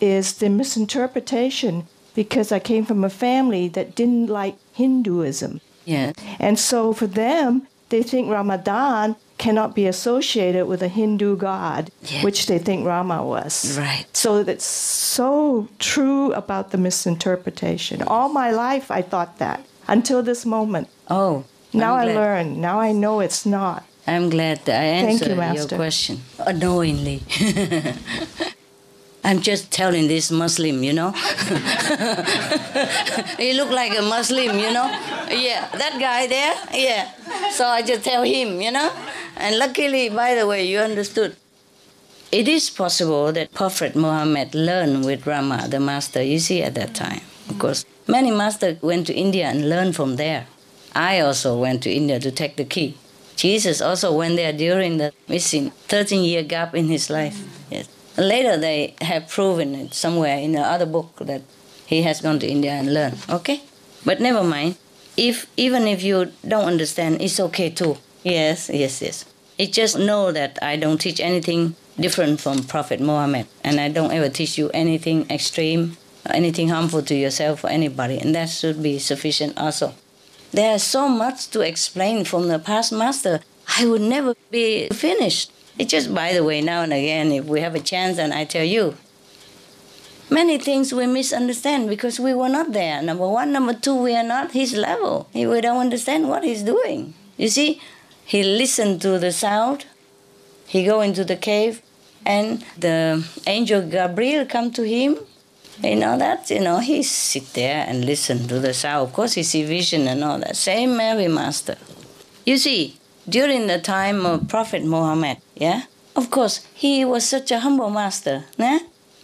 is the misinterpretation, because I came from a family that didn't like Hinduism. Yeah. And so for them, they think Ramadan cannot be associated with a Hindu god, which they think Rama was. Right. So that's so true about the misinterpretation. All my life I thought that, until this moment. Oh. Now I learn. Now I know it's not. I'm glad that I answered your question. Unknowingly. I'm just telling this Muslim, He look like a Muslim, Yeah, that guy there, So I just tell him, And luckily, by the way, you understood. it is possible that Prophet Muhammad learned with Rama, the master, you see, at that time. Of course, many masters went to India and learned from there. I also went to India to take the key. Jesus also went there during the missing 13-year gap in his life. Yes. Later they have proven it somewhere in another book that he has gone to India and learned. Okay? But never mind. Even if you don't understand, it's okay too. Yes. It's just know that I don't teach anything different from Prophet Muhammad, and I don't ever teach you anything extreme, anything harmful to yourself or anybody, and that should be sufficient also. There's so much to explain from the past master. I would never be finished. It's just, by the way, now and again, if we have a chance, and I tell you, many things we misunderstand because we were not there. Number one. Number two, we are not his level. We don't understand what he's doing. You see, he listened to the sound. He go into the cave, and the angel Gabriel come to him. He sit there and listen to the sound. Of course, he see vision and all that. Same every master. You see, during the time of Prophet Muhammad, of course, he was such a humble master.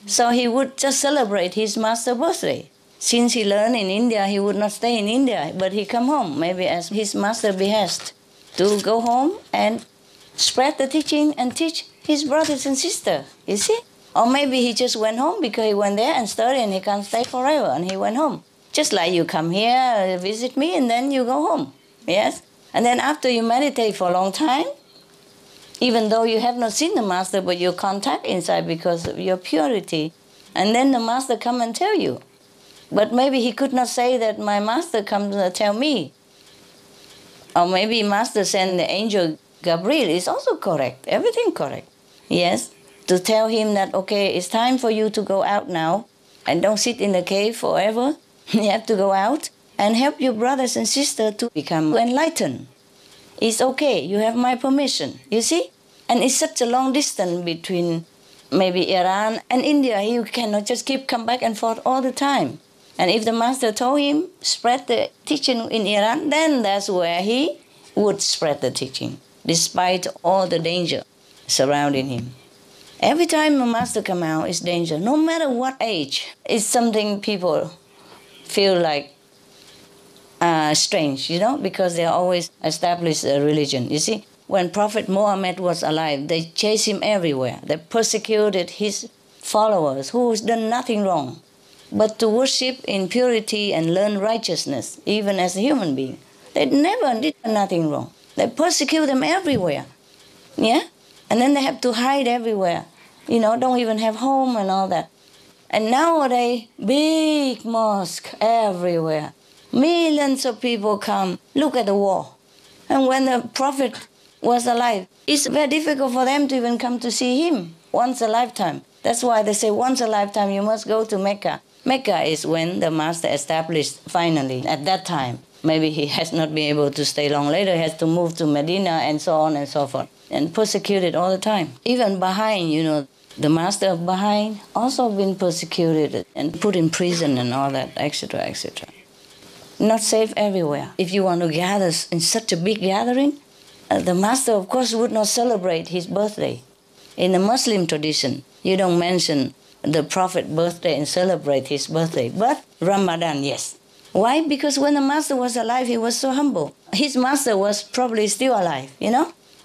So he would just celebrate his master's birthday. Since he learned in India, he would not stay in India, but he come home, maybe as his master behest, to go home and spread the teaching and teach his brothers and sisters, you see? Or maybe he just went home because he went there and studied and he can't stay forever and he went home. Just like you come here, visit me, and then you go home, yes? And then after you meditate for a long time, even though you have not seen the master, but you contact inside because of your purity, and then the master come and tell you. But maybe he could not say that my master come to tell me. Or maybe master send the angel Gabriel is also correct, everything correct, yes? To tell him that, okay, it's time for you to go out now and don't sit in the cave forever. You have to go out and help your brothers and sisters to become enlightened. It's okay, you have my permission, you see? And it's such a long distance between maybe Iran and India. You cannot just come back and forth all the time. And if the master told him, spread the teaching in Iran, then that's where he would spread the teaching, despite all the danger surrounding him. Every time a master come out, it's danger, no matter what age. It's something people feel like strange, because they always establish a religion. You see, when Prophet Muhammad was alive, they chased him everywhere. They persecuted his followers who's done nothing wrong, but to worship in purity and learn righteousness, even as a human being. They never did nothing wrong. They persecute them everywhere, and then they have to hide everywhere. Don't even have home and all that. And nowadays, big mosque everywhere. Millions of people come, look at the wall. And when the Prophet was alive, it's very difficult for them to even come to see him once a lifetime. That's why they say once a lifetime you must go to Mecca. Mecca is when the master established finally at that time. Maybe he has not been able to stay long later, he has to move to Medina and so on and so forth. And persecuted all the time. Even Baha'i, the master of Baha'i also been persecuted and put in prison and all that, etc., etc. Not safe everywhere. If you want to gather in such a big gathering, the master, of course, would not celebrate his birthday. In the Muslim tradition, you don't mention the Prophet's birthday and celebrate his birthday. But Ramadan, yes. Why? Because when the master was alive, he was so humble. His master was probably still alive,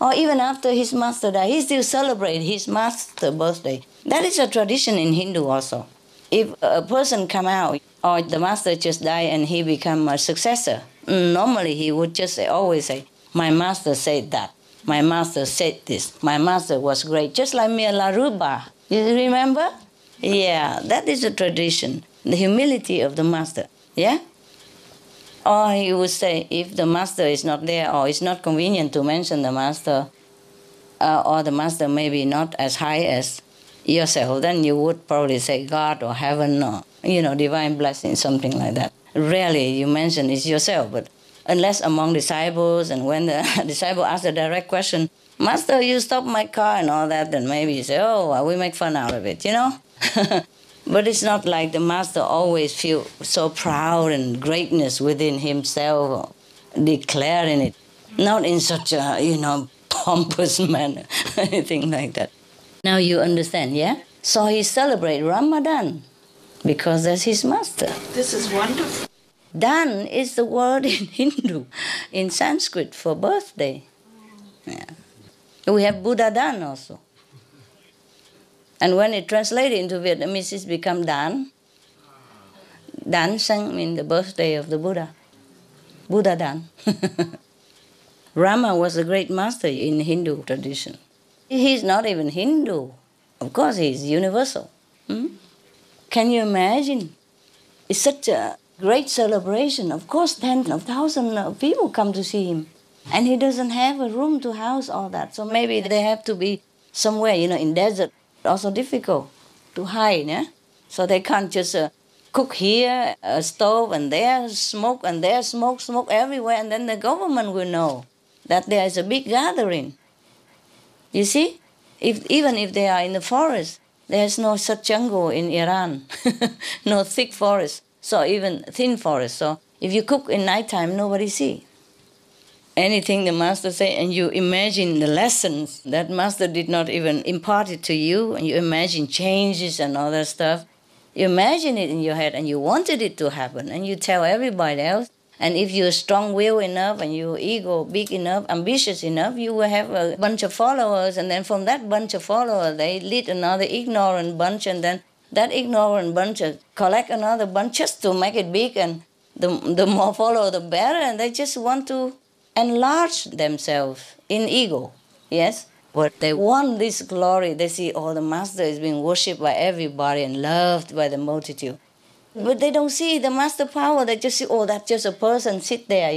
Or even after his master died, he still celebrates his master's birthday. That is a tradition in Hindu also. If a person come out, or the master just died and he become a successor, normally he would just always say, my master said that. My master said this. My master was great. Just like Mir Laruba. You remember? Yeah, that is a tradition. The humility of the master. Yeah? Or he would say, if the master is not there, or it's not convenient to mention the master, or the master maybe not as high as yourself, then you would probably say God or heaven or, divine blessing, something like that. Rarely you mention it's yourself, but unless among disciples, and when the disciple asks a direct question, Master, you stopped my car and all that, then maybe you say, oh, we make fun out of it, But it's not like the master always feel so proud and greatness within himself, declaring it. Not in such a, pompous manner, anything like that. Now you understand, yeah? So he celebrates Ramadan because that's his master. This is wonderful. Dan is the word in Hindu, in Sanskrit for birthday. Yeah. We have Buddha Dan also. And when it translated into Vietnamese, it's become Dan. Dan Sang means the birthday of the Buddha. Buddha Dan. Rama was a great master in Hindu tradition. He's not even Hindu. Of course, he's universal. Can you imagine? It's such a great celebration. Of course, tens of thousands of people come to see him. And he doesn't have a room to house all that. So maybe they have to be somewhere, in desert. Also difficult to hide, yeah? So they can't just cook here, a stove, and there smoke, and there smoke everywhere, and then the government will know that there is a big gathering. You see? Even if they are in the forest, there's no such jungle in Iran, no thick forest, so even thin forest. So if you cook in nighttime, nobody see. Anything the master say, and you imagine the lessons that master did not even impart it to you, and you imagine changes and all that stuff. You imagine it in your head, and you wanted it to happen, and you tell everybody else. And if you're strong-willed enough, and your ego big enough, ambitious enough, you will have a bunch of followers, and then from that bunch of followers, they lead another ignorant bunch, and then that ignorant bunch collect another bunch just to make it big, and the more followers, the better, and they just want to enlarge themselves in ego, yes? But they want this glory. They see, the master is being worshipped by everybody and loved by the multitude. But they don't see the master power. They just see, that's just a person sit there,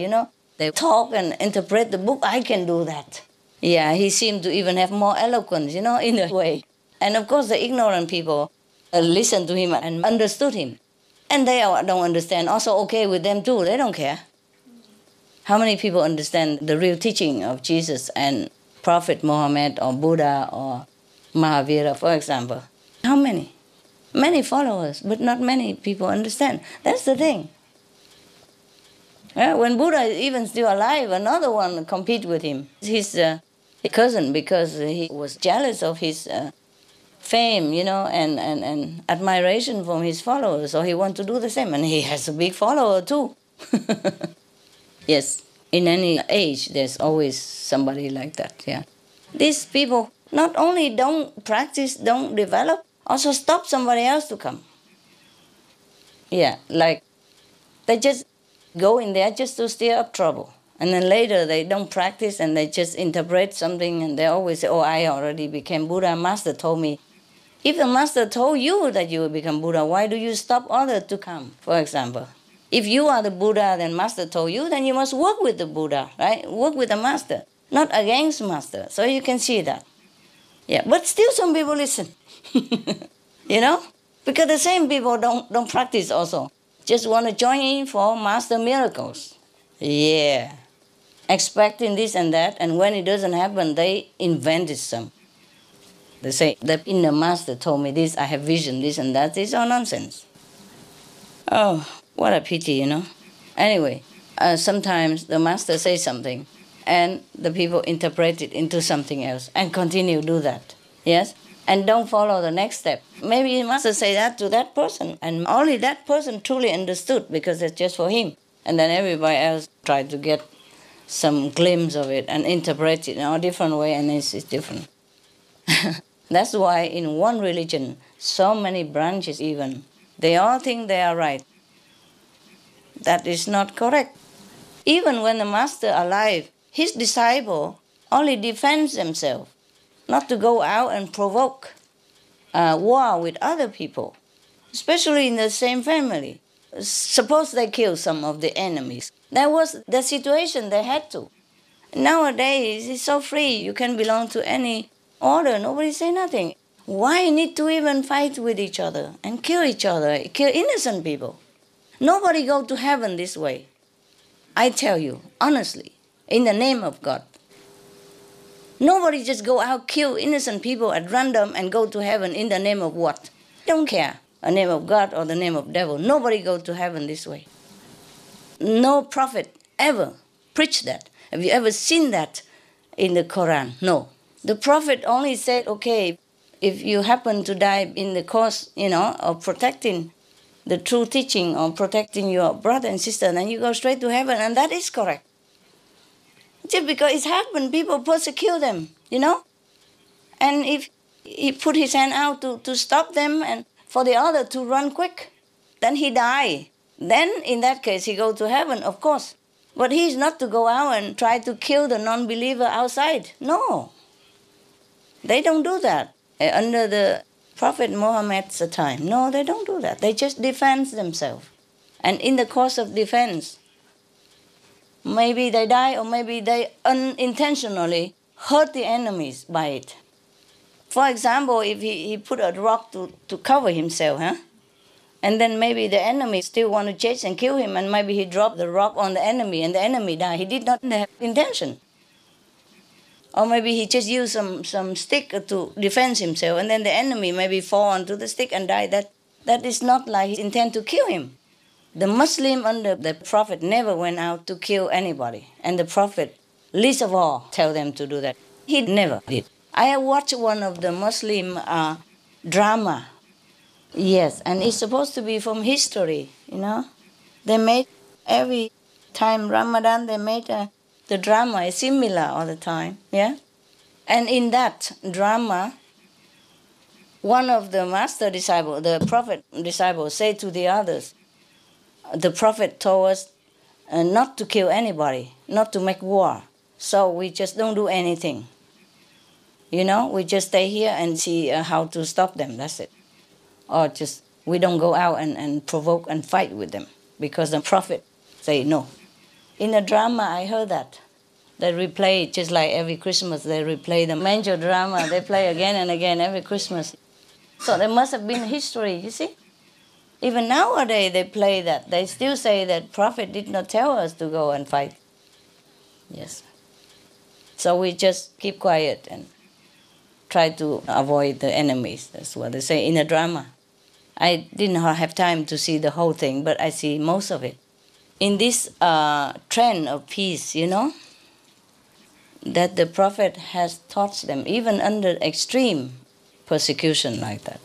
They talk and interpret the book. I can do that. Yeah, he seemed to even have more eloquence, in a way. And of course, the ignorant people listened to him and understood him. And they don't understand. Also okay with them too. They don't care. How many people understand the real teaching of Jesus and Prophet Muhammad or Buddha or Mahavira, for example? How many? Many followers, but not many people understand. That's the thing. Yeah, when Buddha is even still alive, another one compete with him. His cousin, because he was jealous of his fame, and admiration from his followers. So he wants to do the same. And he has a big follower too. Yes, in any age, there's always somebody like that, yeah. These people not only don't practice, don't develop, also stop somebody else to come. Yeah, like they just go in there just to stir up trouble. And then later they don't practice and they just interpret something and they always say, I already became Buddha, master told me. If the master told you that you will become Buddha, why do you stop others to come, for example? If you are the Buddha, then master told you, then you must work with the Buddha, right? Work with the master, not against master. So you can see that. Yeah, but still some people listen, because the same people don't practice also. Just want to join in for master miracles. Yeah, expecting this and that, and when it doesn't happen, they invented some. They say, the inner master told me this, I have vision, this and that. It's all nonsense. Oh, what a pity, Anyway, sometimes the master says something and the people interpret it into something else and continue to do that, yes? And don't follow the next step. Maybe the master say that to that person and only that person truly understood because it's just for him. And then everybody else tried to get some glimpse of it and interpret it in a different way and it's different. That's why in one religion, so many branches even, they all think they are right. That is not correct. Even when the master alive, his disciple only defends themselves, not to go out and provoke war with other people, especially in the same family. Suppose they kill some of the enemies. That was the situation they had to. Nowadays, it's so free. You can belong to any order. Nobody say nothing. Why need to even fight with each other and kill each other, kill innocent people? Nobody go to heaven this way. I tell you, honestly, in the name of God. Nobody just go out, kill innocent people at random and go to heaven in the name of what? Don't care. The name of God or the name of devil. Nobody go to heaven this way. No prophet ever preached that. Have you ever seen that in the Quran? No. The prophet only said, okay, if you happen to die in the cause, of protecting the true teaching or protecting your brother and sister, then you go straight to heaven, and that is correct. Just because it's happened, people persecute them, And if he put his hand out to stop them and for the other to run quick, then he die. Then in that case he go to heaven, of course. But he's not to go out and try to kill the non-believer outside. No. They don't do that under the Prophet Muhammad's time. No, they don't do that. They just defend themselves. And in the course of defense, maybe they die or maybe they unintentionally hurt the enemies by it. For example, if he put a rock to cover himself, and then maybe the enemy still want to chase and kill him, and maybe he dropped the rock on the enemy and the enemy died. He did not have intention. Or maybe he just used some stick to defend himself, and then the enemy maybe fall onto the stick and die. That is not like he intend to kill him. The Muslim under the Prophet never went out to kill anybody. And the Prophet, least of all, tell them to do that. He never did. I have watched one of the Muslim drama. Yes, and it's supposed to be from history, They made every time Ramadan, they made the drama is similar all the time, yeah? And in that drama, one of the master disciples, the Prophet disciples, say to the others, the Prophet told us not to kill anybody, not to make war. So we just don't do anything. We just stay here and see how to stop them, that's it. Or just, we don't go out and provoke and fight with them because the Prophet say no. In the drama, I heard that. They replay it just like every Christmas. They replay the manger drama. They play again and again every Christmas. So there must have been history, you see. Even nowadays they play that. They still say that Prophet did not tell us to go and fight. Yes. So we just keep quiet and try to avoid the enemies. That's what they say in a drama. I didn't have time to see the whole thing, but I see most of it. In this trend of peace, that the Prophet has taught them, even under extreme persecution like that.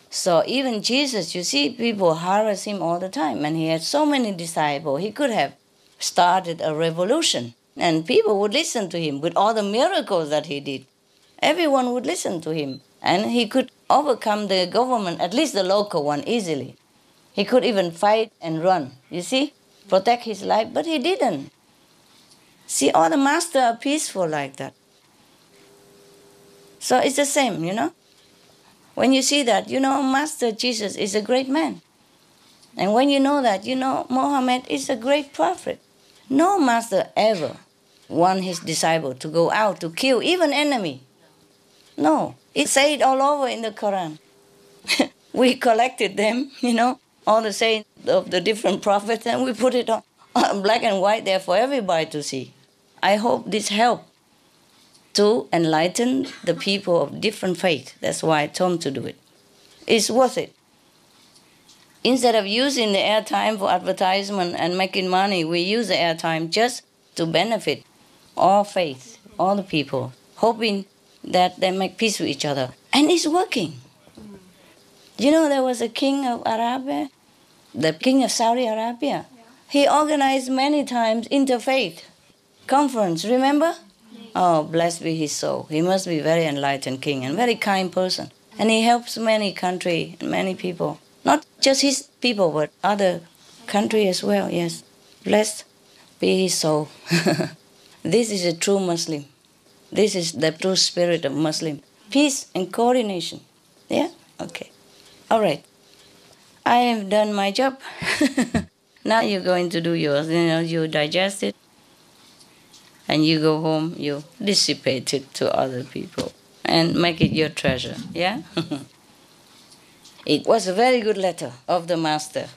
So even Jesus, you see, people harass him all the time, and he had so many disciples. He could have started a revolution, and people would listen to him with all the miracles that he did. Everyone would listen to him, and he could overcome the government, at least the local one, easily. He could even fight and run, you see, protect his life, but he didn't. See, all the masters are peaceful like that. So it's the same, When you see that, Master Jesus is a great man. And when you know that, Muhammad is a great prophet. No master ever want his disciple to go out to kill even enemy. No, it's said all over in the Quran. We collected them, all the sayings of the different prophets, and we put it on black and white there for everybody to see. I hope this helps to enlighten the people of different faith. That's why I told them to do it. It's worth it. Instead of using the airtime for advertisement and making money, we use the airtime just to benefit all faith, all the people, hoping that they make peace with each other. And it's working. There was a king of Arabia, the king of Saudi Arabia. Yeah. He organized many times interfaith conference, remember? Oh, blessed be his soul. He must be very enlightened king and very kind person. And he helps many countries, many people. Not just his people, but other countries as well, yes. Blessed be his soul. This is a true Muslim. This is the true spirit of Muslim. Peace and coordination. Yeah? Okay. All right. I have done my job. Now you're going to do yours. You digest it. And you go home, you dissipate it to other people. And make it your treasure. Yeah? It was a very good letter of the Master.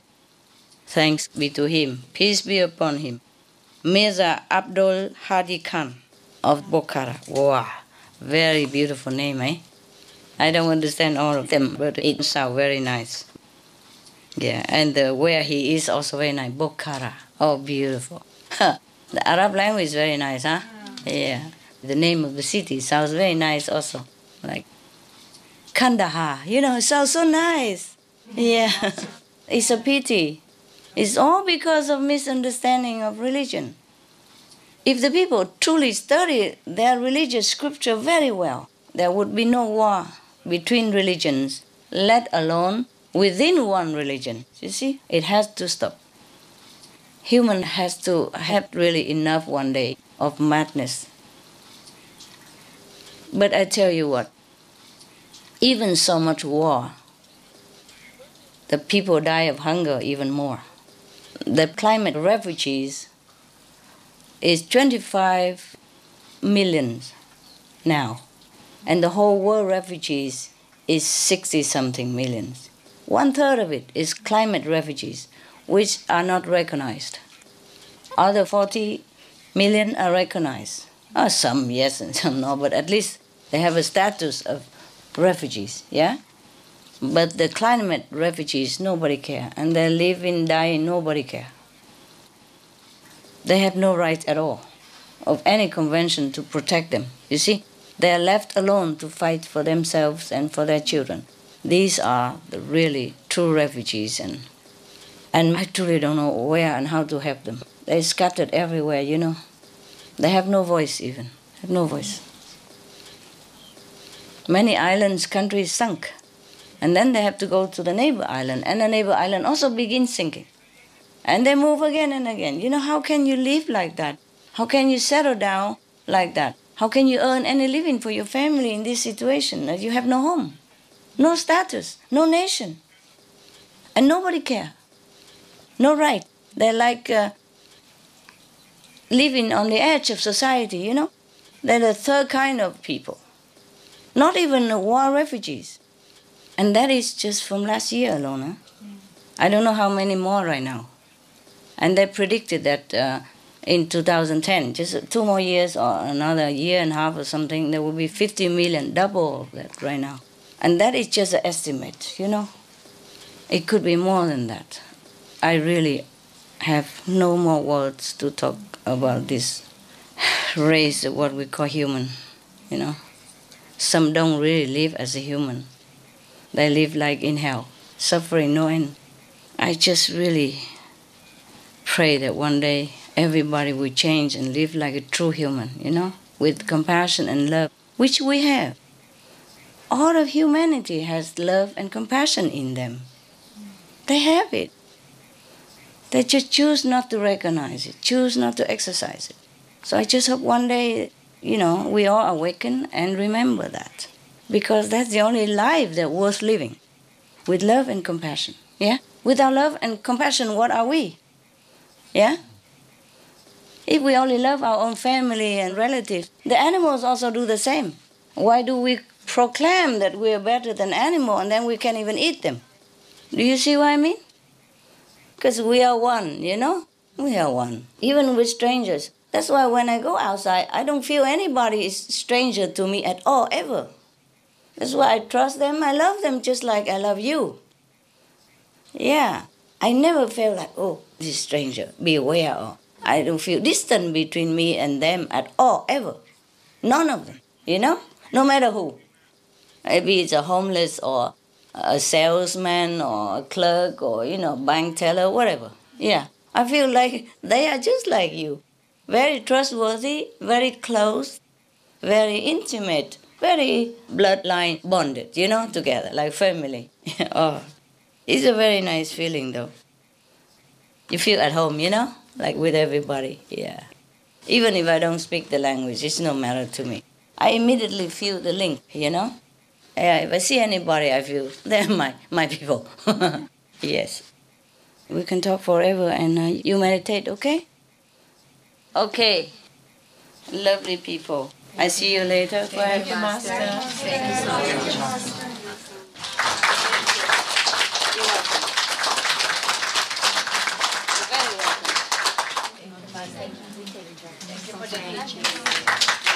Thanks be to him. Peace be upon him. Mirza Abdul Hadi Khan of Bukhara. Wow. Very beautiful name, eh? I don't understand all of them, but it sounds very nice. Yeah, and where he is also very nice. Bukhara. Oh, beautiful. The Arab language is very nice, huh? Yeah. The name of the city sounds very nice also. Like Kandahar. It sounds so nice. Yeah, it's a pity. It's all because of misunderstanding of religion. If the people truly study their religious scripture very well, there would be no war between religions, let alone within one religion. You see, it has to stop. Human has to have really enough one day of madness. But I tell you what, even so much war, the people die of hunger even more. The climate refugees is 25 million now, and the whole world refugees is 60-something millions. 1/3 of it is climate refugees, which are not recognized. Other 40 million are recognized. Some yes and some no, but at least they have a status of refugees, yeah? But the climate refugees, nobody care. And they live in dying, nobody care. They have no right at all of any convention to protect them. You see, they are left alone to fight for themselves and for their children. These are the really true refugees, and I truly don't know where and how to help them. They're scattered everywhere, They have no voice even, have no voice. Many islands, countries sunk. And then they have to go to the neighbor island, and the neighbor island also begins sinking. And they move again and again. How can you live like that? How can you settle down like that? How can you earn any living for your family in this situation that you have no home, no status, no nation, and nobody care, no right? They're like living on the edge of society, They're the third kind of people, not even war refugees. And that is just from last year alone. Huh? I don't know how many more right now. And they predicted that in 2010, just 2 more years or another year and a half or something, there will be 50 million, double of that right now. And that is just an estimate, It could be more than that. I really have no more words to talk about this race, what we call human, Some don't really live as a human. They live like in hell, suffering no end. I just really pray that one day everybody will change and live like a true human, with compassion and love, which we have. All of humanity has love and compassion in them. They have it. They just choose not to recognize it, choose not to exercise it. So I just hope one day, we all awaken and remember that. Because that's the only life that's worth living, with love and compassion, yeah? Without love and compassion, what are we, yeah? If we only love our own family and relatives, the animals also do the same. Why do we proclaim that we are better than animals and then we can't even eat them? Do you see what I mean? Because we are one, We are one, even with strangers. That's why when I go outside, I don't feel anybody is stranger to me at all, ever. That's why I trust them. I love them just like I love you. Yeah. I never felt like, this stranger, beware. Or I don't feel distant between me and them at all, ever. None of them, No matter who. Maybe it's a homeless or a salesman or a clerk or, bank teller, whatever. Yeah. I feel like they are just like you. Very trustworthy, very close, very intimate. Very bloodline bonded, together, like family. It's a very nice feeling, though. You feel at home, like with everybody, yeah. Even if I don't speak the language, it's no matter to me. I immediately feel the link, Yeah, if I see anybody, I feel they're my people. Yes. We can talk forever and you meditate, okay? Okay. Lovely people. I see you later. Thank you, Master. Thank you so much. You're very welcome. Thank you for the teaching.